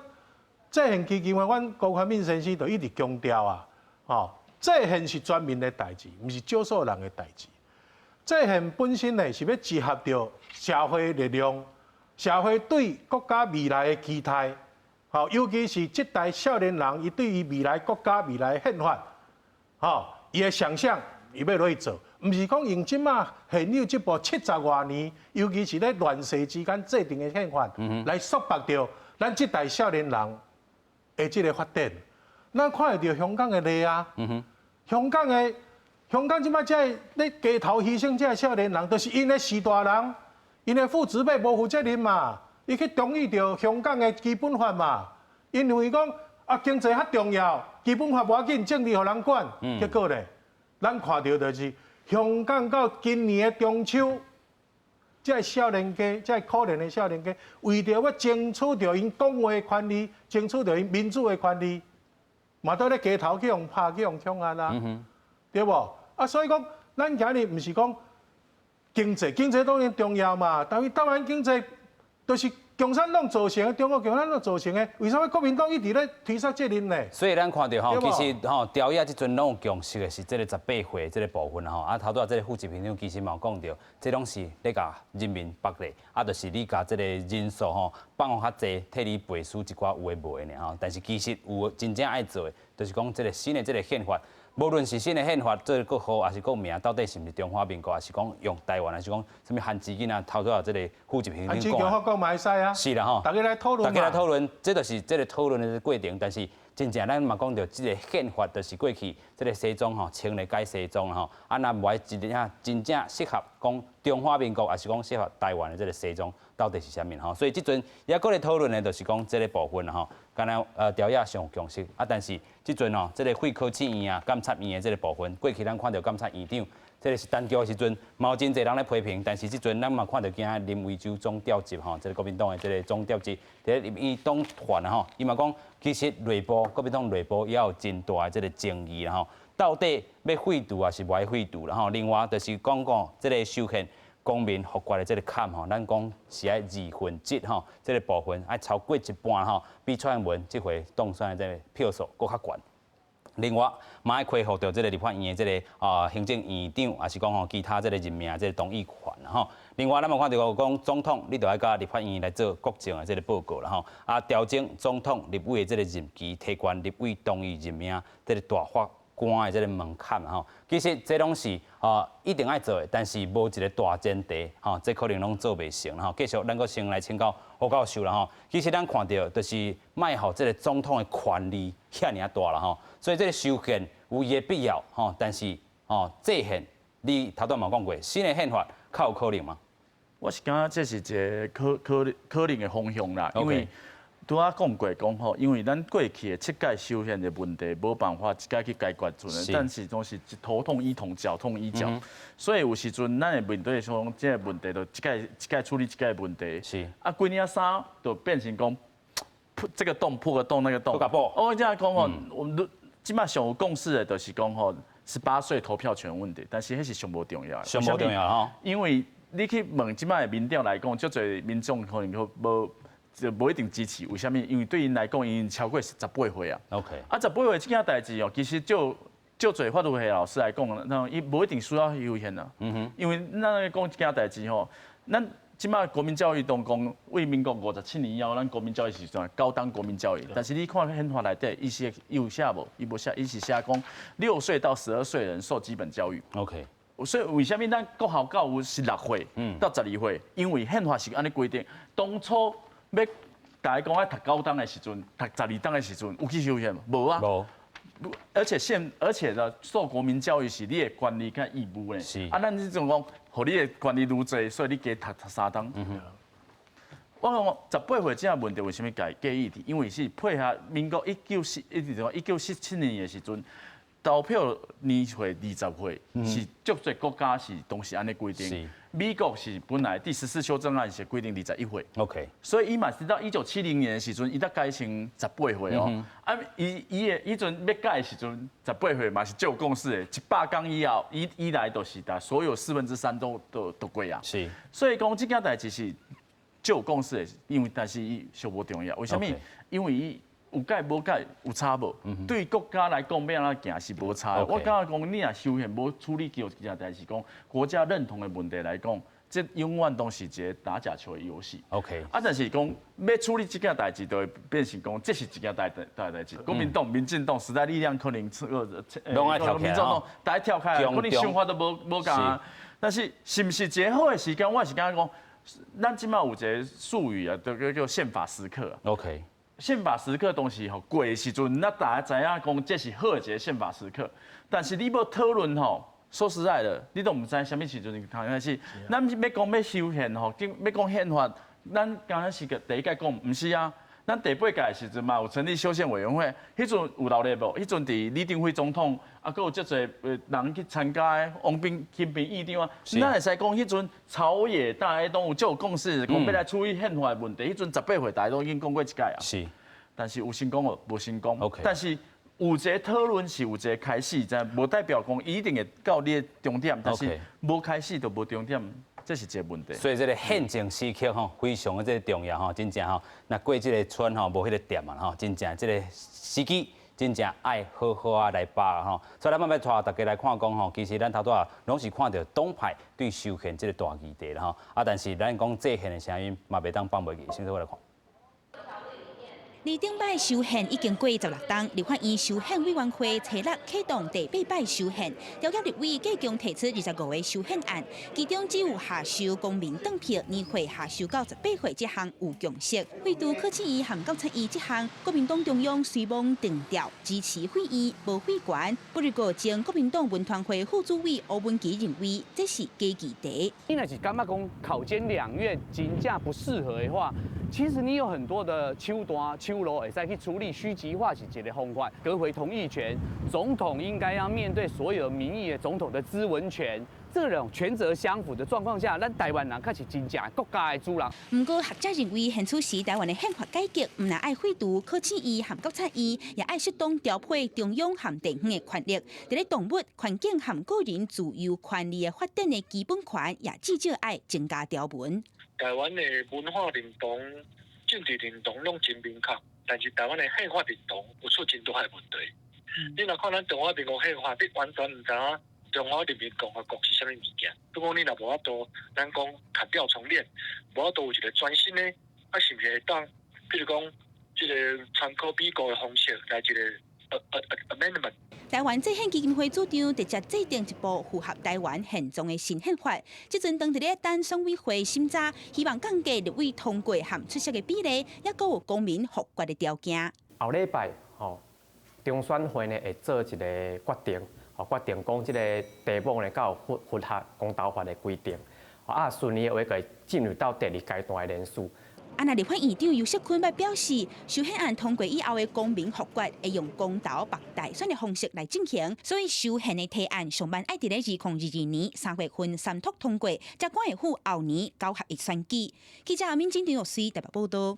制宪基金会，阮高宽敏先生就一直强调啊，吼。制宪是全民的代志，唔是少数人的代志。制宪本身呢是要集合着社会力量，社会对国家未来的期待，好，尤其是这代少年人，伊对于未来国家未来宪法，好，伊的想象，伊要落去做，唔是讲用即马现有这部70多年，尤其是咧乱世之间制定的宪法，来束缚着咱这代少年人的这个发展。咱看会到香港的例啊，香港即摆这咧街头牺牲这少年人，都是因的士大人，因的父子辈无负责任嘛，伊去同意着香港的基本法嘛，因为讲啊经济较重要，基本法无要紧，政治互人管。结果咧，咱看到就是香港到今年的中秋，这少年家，这可怜的少年家，为着要争取着因讲话的权利，争取着因民主的权利，嘛都咧街头去用拍去用枪啊啦，对无？啊，所以讲，咱今日毋是讲经济当然重要嘛，但是台湾经济都是共产党造成的，中国共产党造成的，为什么国民党一直咧推卸责任呢？所以咱看到吼，其实吼调野即阵拢有强势的是这个18岁这个部分吼，啊头拄仔这个副执行长其实嘛有讲到，这拢是咧甲人民剥夺，啊就是你甲这个人数吼放较济，替你背书一寡有诶无诶呢吼，但是其实有真正爱做的，就是讲这个新的这个宪法。无论是新的宪法做得好，还是个名，到底是毋是中华民国，还是讲用台湾，还是讲什么限资金啊？头拄仔这个副执行长讲。法讲嘛会使啊。是啦吼。大家来讨论。大家来讨论，这就是这个讨论的过程。但是真正咱嘛讲到，这个宪法就是过去这个西装吼，穿咧改西装吼，啊那无真正适合讲中华民国，还是讲适合台湾的这个西装，到底是啥物吼？所以这阵也搁咧讨论的，就是讲这个部分吼。敢若调野上强势啊，但是即阵哦，这个会考试院啊、监察院的这个部分，过去咱看到监察院长，这个是单调的时阵，嘛真侪人咧批评，但是即阵咱嘛看到今仔林维洲总调集吼，这个国民党的这个总调集，伫伊党团啊吼，伊嘛讲，其实内部国民党内部也有真大的这个争议啦吼，到底要废除还是无爱废除啦吼？另外就是讲这个修宪。公民合决的这个坎吼，咱讲是爱2/7吼，这个部分爱超过一半吼，比蔡英文这回当选的这个票数搁较悬。另外，嘛爱恢复到这个立法院的这个行政院长，也是讲吼其他这个任命这个同意权吼。另外，咱嘛看到讲总统，你就要甲立法院来做国政的这个报告啦吼。啊，调整总统、立委的这个任期，提悬立委同意任命这个大法官的这个门槛吼。其实这拢是一定爱做的，但是无一个大前提吼，这可能拢做袂成吼。继续，咱阁先来请教胡教授啦吼。其实咱看到就是卖好这个总统的权力遐尔大啦吼，所以这个修宪有伊的必要吼，但是制宪你头段嘛讲过，新的宪法较有可能吗？我是感觉这是一个可能的方向啦，因为拄仔讲过讲吼，因为咱过去的7届修宪的问题，无办法一届去解决出来，但是总是头痛医头，脚痛医脚，所以有时阵咱会面对说这个问题，就一届处理一届问题。是啊，几年3就变成讲这个洞破个洞，那个洞。我这样讲吼，我们即摆上有共识的，就是讲吼18岁投票权问题，但是迄是上无重要的。上无重要吼，因为你去问即摆的民调来讲，足侪民众可能无。就无一定支持，为虾米？因为对因来讲，因超过18岁啊。OK。啊，18岁这件代志哦，其实就侪法律系老师来讲，那伊无一定需要修宪啊。因为咱讲这件代志吼，咱即摆国民教育当讲，为民国57年以后，咱国民教育是算高档国民教育。但是你看宪法内底，伊有写无？伊无写，伊是写讲6岁到12岁人受基本教育。OK。所以为虾米咱国校教有16岁到12岁？因为宪法是安尼规定，当初。要大家讲爱读高档的时阵，读12档的时阵，有去修宪吗？无啊。无。而且呢，受国民教育是你的权利跟义务呢。是。啊，咱这种讲，互你的权利愈侪，所以你加读3档。我讲18岁这样问题为什么介意？因为是配合民国1917年的时阵。投票年岁20岁是足侪国家是同时安尼规定，美国是本来第14修正案是规定21岁。OK， 所以伊嘛是到1970年的时阵，伊才改成18岁哦。啊，伊阵要改的时阵18岁嘛是就有共识的，100天以后以来都是的，所有3/4都过啊。是，所以讲这件代志是就有共识的，因为但是伊上无重要，为什么？因为伊。有改无改有差无？对国家来讲，要安怎行是无差的。我感觉讲，你若修宪无处理掉一件代志，讲国家认同的问题来讲，这永远都是一个打假球的游戏。OK。啊，但是讲要处理这件代志，就会变成讲这是一件大代志。国民党、民进党、时代力量可能拢爱跳起来，民众党大家跳开，可能想法都无共啊。但是是不是一个好的时间？我是感觉讲，咱即摆有一个术语啊，叫宪法时刻。OK。宪法时刻东西吼过的时阵，那大家知影讲这是好一个宪法时刻。但是你要讨论吼，说实在的，你都唔知什么时阵开始。咱要讲要修宪吼，要讲宪法咱刚开始第一届讲，唔是啊。咱第8届的时阵嘛，有成立修宪委员会，迄阵有留咧无？迄阵伫李登辉总统，啊，佫有足侪人去参加的，王金平议长啊。咱会使讲，迄阵朝野大家拢有就有共识，讲要来处理宪法的问题。迄阵18岁大家都已经讲过一届啊。是。但是有成功无？无成功。OK。但是有一个讨论是有一个开始，但无代表讲一定会到你的终点，但是无开始就无终点。这是一个问题，所以这个宪政时刻吼，非常的这个重要吼，真正吼，那过这个村吼，无迄个店嘛吼，真正这个时机，真正爱好好啊来把吼。所以咱慢慢带大家来看讲吼，其实咱头拄啊拢是看到党派对修宪这个大议题啦吼，啊，但是咱讲制宪的声音嘛袂当放袂记，先说来看。李顶摆修宪已经过16天，立法院修宪委员会初六启动第8摆修宪，调解立委计共提出25个修宪案，其中只有下修公民党票年岁下修到18岁这项有共识，废除考试院和监察院这项，国民党中央随望定调支持废院无废权。不日过前，国民党文团会副主委吴文琪认为这是假议题。你若是感觉讲考监两院真正不适合的话，其实你有很多的手段、手路会使去处理，虚极化是一个方法，夺回同意权。总统应该要面对所有民意的总统的咨文权。这种权责相符的状况下，咱台湾人可是真正国家的主人。不过学者认为，现此时台湾的宪法改革，唔但爱废除考试院和监察院，也爱适当调配中央和地方的权力，在咧动物、环境和个人自由权利的发展的基本权，也至少爱增加条文。台湾的文化认同、政治认同拢真明确，但是台湾的宪法认同有出真大的问题。你若看咱中华民国宪法，你完全唔知影中华人民共和国是啥物物件。如果你若无法度，咱讲砍掉重练，无法度有一个全新的，啊是毋是会当，比如讲，这个参考美国的方式来一个amendment。台湾制宪基金会主张直接制定一部符合台湾现状的新宪法。即阵当伫咧等选委会审查，希望降低立委通过和出席的比例，也佫有公民合法的条件。后礼拜中选会呢会做一个决定，决定讲即个地方呢，较有符合公道法的规定，顺利的话，进入到第2阶段的联署。安那立法院长尤锡坤捌表示，修宪案通过以后的公民合决会用公投白大选的方式来进行，所以修宪的提案上班爱伫咧2022年3月份三读通过，才管会赴后年9月1选举。记者民警张玉水台北报道。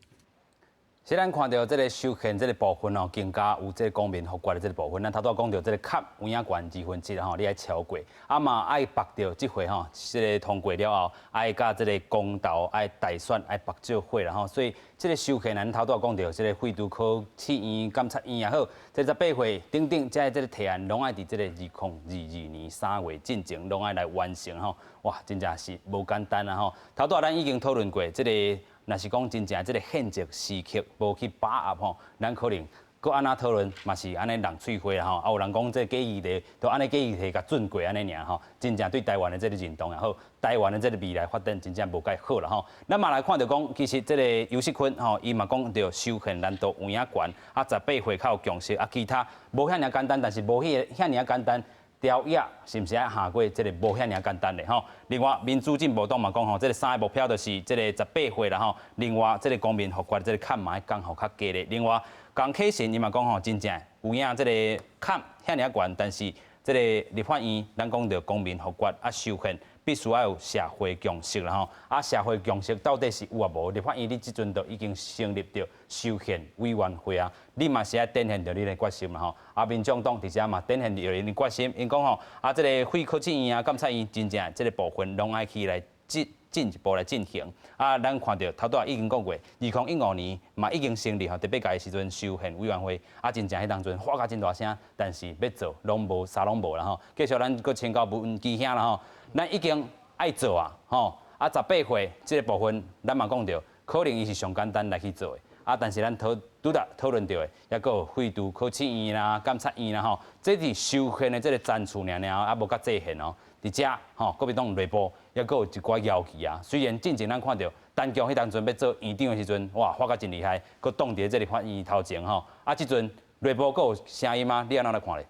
是咱看到这个修宪这个部分哦，更加有这个公民合决的这个部分。咱头拄讲到这个卡有影权2分之1吼，你爱超过，啊嘛爱绑到这回吼，这个通过了后，爱甲这个公投爱大选爱绑少会啦吼，所以这个修宪咱头拄讲到这个废除考试院、监察院也好，这18岁等等，这个提案拢爱伫这个2022年3月进前拢爱来完成吼，哇，真正是无简单啊吼。头拄咱已经讨论过这个。若是讲真正即个宪政时刻无去把握吼，咱可能搁安那讨论嘛是安尼人喙花啦吼，啊有人讲这假议题，都安尼假议题甲准过安尼尔吼，真正对台湾的这个认同也好，台湾的这个未来发展真正无介好啦吼。咱嘛来看到讲，其实这个尤锡坤吼，伊嘛讲到修宪难度有影悬，啊18岁较有共识，啊其他无遐尔简单，但是无遐尔简单。条约是毋是爱下过？这个无遐尔简单的吼。另外，民主进步党嘛讲吼，这个3个目标就是这个18岁啦吼。另外，这个公民合决这个坎嘛要降好较低咧。另外，江启臣伊嘛讲吼，真正有影这个坎遐尔悬，但是这个立法院咱讲到公民合决啊修宪，必须要有社会共识啦吼。啊，社会共识到底是有啊无？立法院你即阵都已经成立着修宪委员会啊。你嘛是爱展现着你的决心啦吼，啊，民众党伫遮嘛展现着因的决心，因讲吼，啊，这个废考试院啊、监察院真正这个部分拢爱去来进一步来进行。啊，咱看到头拄已经讲过，2015年嘛已经成立吼，第8届的时阵修宪委员会，啊，真正迄当阵喊甲真大声，但是要做拢无啥拢无啦吼。继续咱搁请教文基兄啦吼，咱已经爱做啊吼，啊18岁这个部分，咱嘛讲到，可能伊是上简单来去做的。啊，但是咱拄达讨论到的，也佫有废除考试院啦、监察院啦吼，这是修宪的这个赞处尔，啊无甲制宪哦。伫遮吼，国民党内部也佫有一寡要求啊。虽然进前咱看到，陈强迄当阵要做院长的时阵，哇，发甲真厉害，佫挡伫这个法院头前吼。啊，即阵内部佫有声音吗？你安怎来看咧？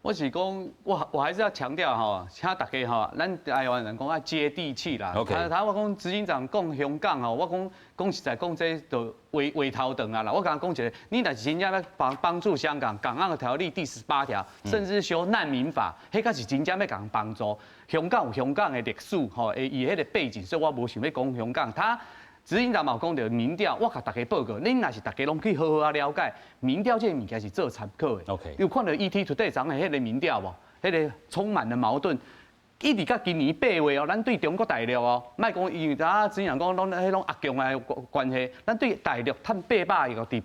我是讲，我还是要强调哈，请大家哈，咱台湾人讲要接地气啦。OK。我讲执行长讲香港吼，我讲实在讲这都回头长啊啦。我刚刚讲一个，你若是真正要帮助香港，港澳条例第18条，甚至修难民法，迄个是真正要讲帮助。香港有香港的历史吼，伊迄个背景，所以我无想要讲香港。他执行长嘛讲到民调，我甲大家报告，恁若是大家拢去好好啊了解，民调这个物件是做参考的。OK。有看到 ET Today 昨下迄个民调无？迄个充满了矛盾。一直到今年8月哦，咱对中国大陆哦，莫讲因为咱之前讲拢迄种恶强的关系，咱对大陆趁800个伫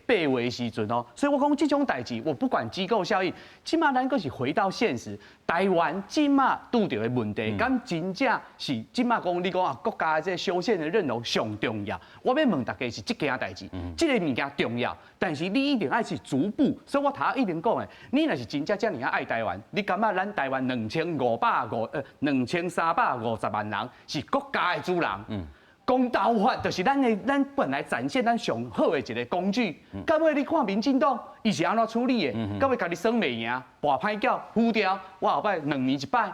8月时阵哦，所以我讲这种代志，我不管机构效应，起码咱阁是回到现实。台湾今嘛拄到的问题，敢真正是今嘛讲你讲啊，国家这修宪的任务上重要。我要问大家是这件代志，这个物件重要，但是你一定爱是逐步。所以我头一定讲的，你若是真正遮尔爱台湾，你感觉咱台湾2350万人是国家的主人？公道法就是咱本来展现咱上好的一个工具。到尾你看民进党，伊是安怎处理的？到尾家己耍袂赢，跋歹叫输掉，我后摆2年1摆。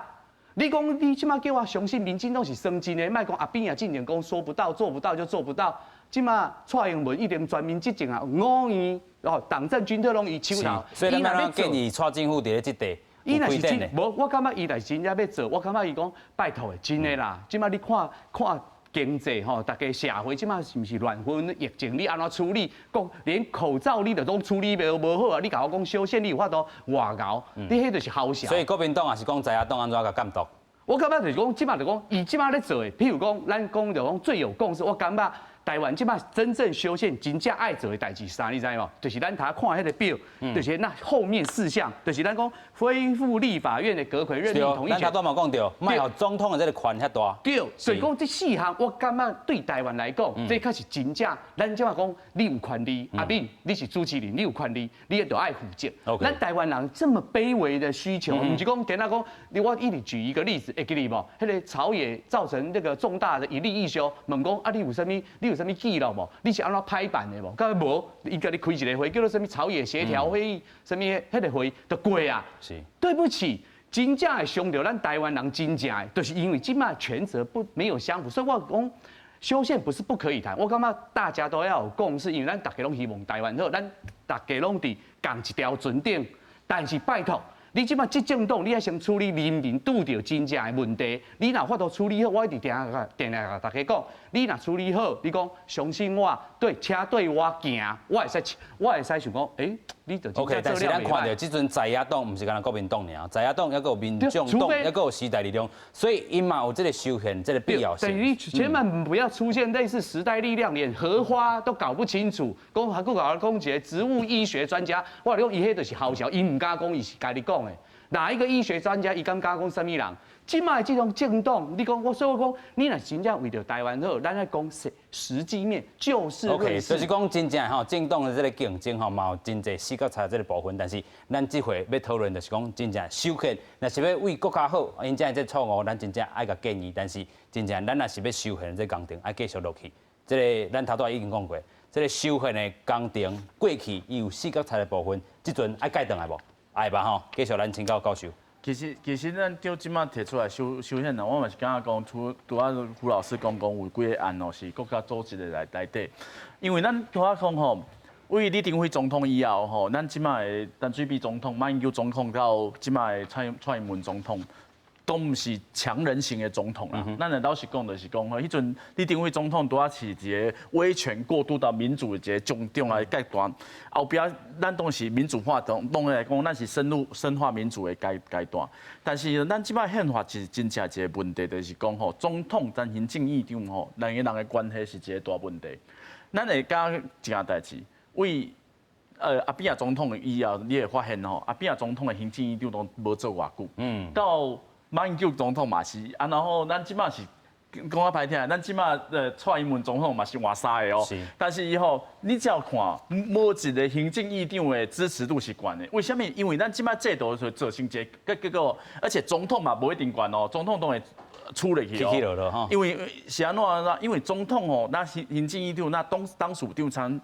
你讲你即马叫我相信民进党是算真的，莫讲阿扁啊，进前讲说不到做不到就做不到。即马蔡英文一定全面执政啊，5年哦，党政军队拢伊手头。所以咱要建议蔡政府伫咧即地。伊若是真，无我感觉伊若是真正要做，我感觉伊讲拜托的，真的啦。即马你看经济吼，大家社会即马是毋是乱婚疫情？你安怎处理？讲连口罩你都拢处理无好啊！你甲我讲修宪，你有法度外交，你迄就是好笑。所以国民党也是讲在野党安怎甲监督？我感觉就是讲，即马就讲，伊即马咧做的，譬如讲，咱讲就讲最有共识。我感觉台湾即马真正修宪真正爱做的代志啥，你知无？就是咱头看迄个表，就是那后面4项，就是咱讲恢复立法院的阁揆任命同意权。咱头嘛讲到，莫互总统的这个权遐大。对，所以讲这4项，我感觉对台湾来讲，这开始真正，咱即马讲，你有权利，阿敏，你是主持人，你有权利，你也都爱负责。咱台湾人这么卑微的需求，不是讲简单讲，我一直举一个例子，会记你无？迄个朝野造成那个重大的一例一休，问讲啊，你有什么记录无？你是安怎拍板的无？敢无？伊甲你开一个会，叫做什么朝野协调会议，什么迄个会就过啊。是，对不起，真正的伤到咱台湾人真正的，就是因为今麦权责没有相符，所以我讲修宪不是不可以谈，我感觉大家都要有共识，因为咱大家拢希望台湾好，咱大家拢伫同一条船顶，但是拜托。你即摆执政党，你要先处理人民拄到真正的问题。你若法度处理好，我一直定甲大家讲，你若处理好，你讲相信我，车对我行，我会使想讲，你就真正做了。 OK， 但是咱看到即阵在野党，唔是干那国民党尔，在野党还有民众党，还有时代力量，所以因嘛有这个修宪这个必要性。对，你千万不要出现类似时代力量，连荷花都搞不清楚，还佫搞讲一个植物医学专家，我讲伊迄就是好笑，伊唔敢讲，伊是家己讲。 哪一个医学专家伊敢讲什么人？即卖这种政党，你讲所以我讲，你若真正为着台湾好，咱来讲实际面，就事论事。就是讲真正吼，政党的这个竞争吼，嘛有真侪死角差这个部分，但是咱这回要讨论就是讲真正修宪，若是要为国家好，因正这错误，咱真正爱甲建议，但是真正咱若是要修宪这工程，爱继续落去。这个咱头拄已经讲过，这个修宪的工程过去伊有死角差的部分，即阵爱改倒来无？ 爱吧吼，继续咱请教教授。其实咱就即马提出来修宪啊，我嘛是感觉讲，拄啊胡老师讲有几个案哦，是国家组织的内底，因为咱拄啊讲吼，为李登辉总统以后吼，咱即马的陈水扁总统、马英九总统到即马的蔡英文总统。 都唔是强人型的总统啦，咱老实讲就是讲，迄阵李登辉总统拄啊是一个威权过渡到民主的一个重要的阶段，后壁咱当时民主化当然来讲，咱是深化民主的阶段，但是咱即摆宪法是真正一个问题，就是讲吼，总统跟行政院长吼，两个人的关系是一个大问题。咱会讲一件代志，为阿扁总统以后，你会发现吼，阿扁总统的行政院长都无做偌久，到 马英九总统嘛是啊，然后咱即马是讲啊歹听，咱即马蔡英文总统嘛是换3个哦。但是以后你只要看，无一个行政院长的支持度是悬的。为什么？因为咱即马制度做成一个结果，而且总统嘛无一定悬哦，总统都会出入去哦。因为是安怎？因为总统哦，那行政院长那当属长参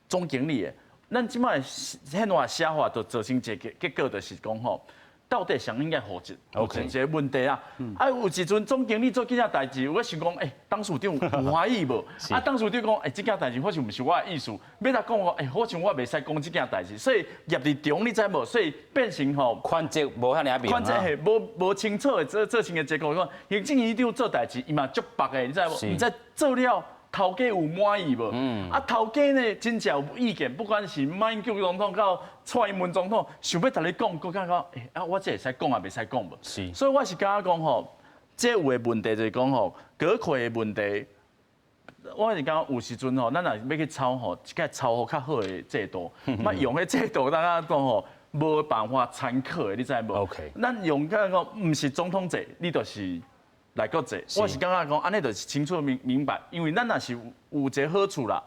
总经理的。咱即摆宪法写法就造成一个结果，就是讲吼。到底谁应该负责？一个问题啊！有时阵总经理做这件代志，我想讲，董事长有怀疑无？董事长讲，这件代志或许不是我的意思，要来讲我，好像我袂使讲这件代志，所以业力中你知无？所以变成吼，权责无遐尔明权责系无清楚的做成的结果。讲行政院长做代志，伊嘛足白的，你知无？你在做了。头家有满意无？头家呢真正有意见，不管是马英九总统到蔡英文总统，想要同你讲，佫感觉我这会使讲啊，袂使讲无？是，所以我是感觉讲吼，这有的问题就是讲吼，阁揆的问题，我是感觉有时阵吼，咱若要去抄吼，一个抄好较好的制度，用迄制度，大家讲吼，无办法参考的，你知无 ？OK， 咱用个讲，唔是总统制，你就是。来个者，我是感觉讲，安尼就是清楚明白，因为咱若是有一个好处啦，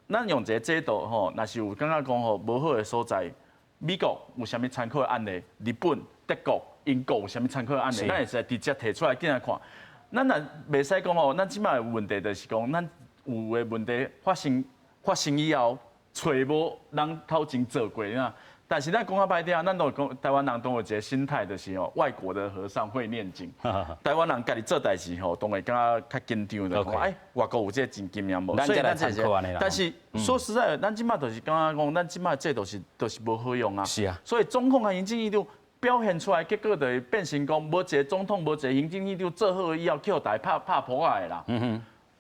咱用一个制度吼，若是有感觉讲吼无好的所在，美国有啥物参考的案例，日本、德国、英国有啥物参考的案例，咱会使直接提出来进来看。咱若袂使讲吼，咱即摆问题就是讲，咱有的问题发生以后，找无人头前做过啊。但是咱讲较歹听，咱都讲台湾人都有一个心态，就是吼，外国的和尚会念经。台湾人家己做代志吼，都会感觉较紧张的。外国有这真经验无？所以咱参考安尼啦。但是说实在的，咱即摆就是感觉讲，咱即摆制度就是无好用啊。是啊。所以总统和行政院长表现出来结果，就会变成讲，无一个总统，无一个行政院长做好以后，去互大家拍破的啦。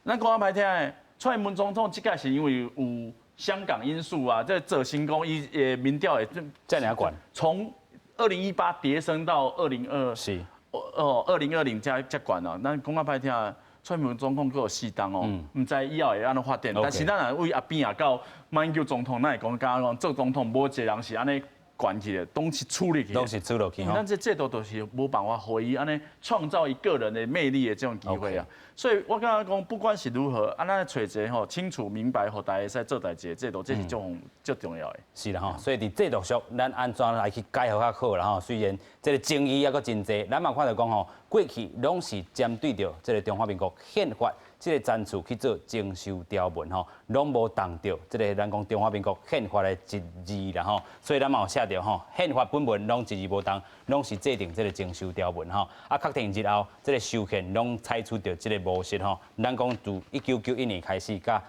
咱讲较歹听的，蔡英文总统即届是因为有。香港因素啊，这做成功，民调也在哪管？从2018跌升到2020，是2020才管啊。咱讲较歹听，蔡英文总统佫有4档哦，唔知以后会安怎发展。但是咱若为阿边啊到马英九总统，咱会讲讲做总统，无一个人是安尼管起的，都是处理起。都是处理起。咱这制度都是无办法回伊安尼创造一个人的魅力的这种机会啊。所以我感觉讲，不管是如何，安尼找一个吼清楚明白，互大家使做代志的制度，这是最重要的。是啦吼，所以伫制度上，咱安怎来去改好较好啦吼。虽然这个争议还佫真济，咱嘛看到讲吼，过去拢是针对着这个中华民国宪法这个赞处去做征收条文吼，拢无动到这个咱讲中华民国宪法的一字啦吼。所以咱嘛有写着吼，宪法本文拢一字无动，拢是制定这个征收条文吼。确定日后，这个修宪拢采取着这个模式吼。咱讲自1991年开始，甲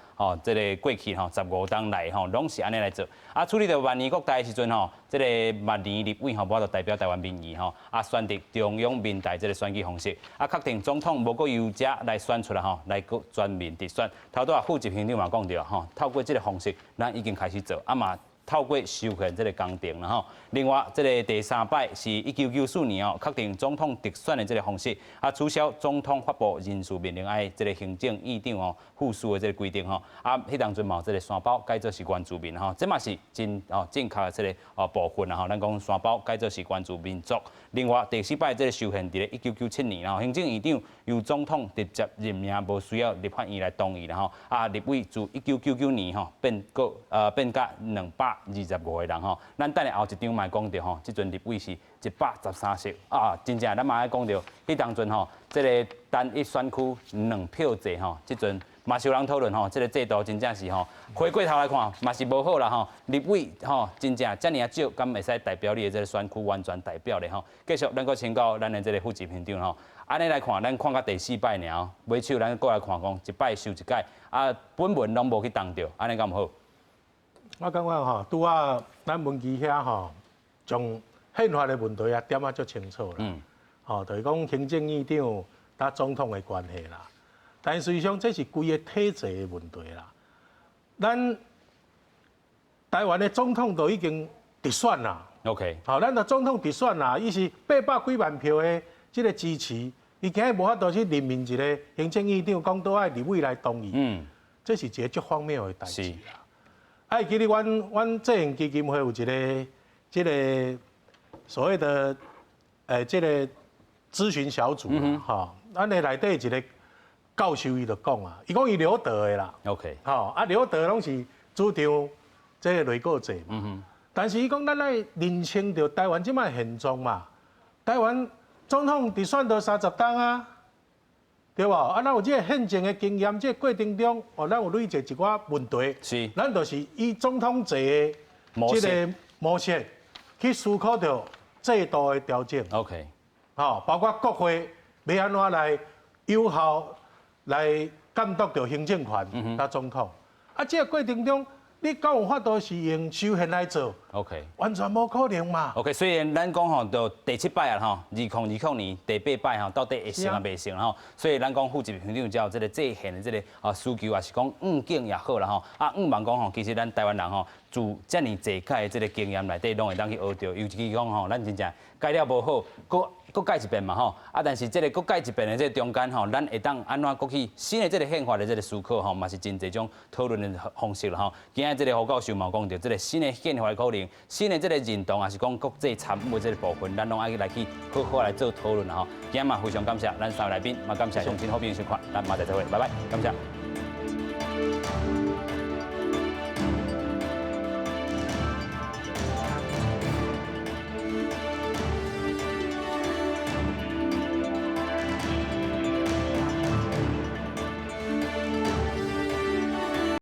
这个过去15档内拢是安尼来做。处理到万年国代的时阵这个万年立委无法度代表台湾民意选择中央民代这个选举方式。确定总统无过由这来选出来来个全面直选。头拄副执行长嘛讲到透过这个方式，咱已经开始做，嘛。透过修宪这个工程啦吼，另外这个第3摆是1994年确定总统直选的这个方式，取消总统发布人事命令爱这个行政院长附属的这个规定迄当阵嘛这个山包改做是原住民这嘛是真正确的这个部分啦咱讲山包改做是原住民族。另外第4摆这个修宪伫咧1997年行政院长由总统直接任命，无需要立法院来同意啦立委自1999年变甲225个人咱等下后一张嘛讲到即阵立委是113席真正咱嘛爱讲到，迄当阵即个单一选区2票制即阵嘛是有人讨论即个制度真正是回过头来看嘛是无好啦立委真正遮尔少，敢会使代表你的即个选区完全代表咧继续咱搁请教咱的即个副执行长安尼来看，咱看到第4摆尔尾手咱过来看讲一摆修一改本文拢无去动到，安尼敢毋好？我感觉拄啊，咱文基遐将宪法的问题点足清楚啦。就是讲行政院长甲总统的关系啦。但实际上这是规个体制的问题啦。咱台湾的总统都已经直选啦。OK。咱的总统直选啦，伊是800几万票的这个支持，伊今日无法度去任命一个行政院长，讲倒爱立委来同意。这是一个足荒谬的代志啦。记得阮这行基金会有一个这个所谓的这个咨询小组咱的内底一个教授伊就讲伊讲伊留德的啦。OK。留德拢是主张这个内阁制嘛。但是伊讲咱来认清着台湾即摆现状嘛，台湾总统直选到30档对吧？咱有这个宪政的经验，这个过程中，咱有累积一寡问题。是。咱就是以总统制的这个模式去思考到制度的调整。OK， 好，包括国会要安怎来有效来监督到行政权甲总统。啊，这个过程中，你敢有法度是用修宪来做 ？OK， 完全无可能嘛。OK， 虽然咱讲吼，到第7摆啊吼，2020年第8摆吼，到底会成啊未成吼？所以咱讲副执行长才有这个制宪的这个需求，也是讲境也好啦吼。望讲吼，其实咱台湾人吼，自遮尔济届的这个经验内底，拢会当去学到。尤其讲吼，咱真正改了无好，搁改一遍嘛吼。但是这个搁改一遍的这中间吼，咱会当安怎搁去新的这个宪法的这个思考吼，嘛是真侪种讨论的方式啦吼。今日这个胡教授嘛讲到，这个新的宪法的可能，新的这个认同，也是讲国际参与的这个部分，咱拢爱来去好好来做讨论啦吼。今日嘛非常感谢咱3位来宾，嘛感谢相亲好朋友收看，咱马上再会，拜拜，感谢。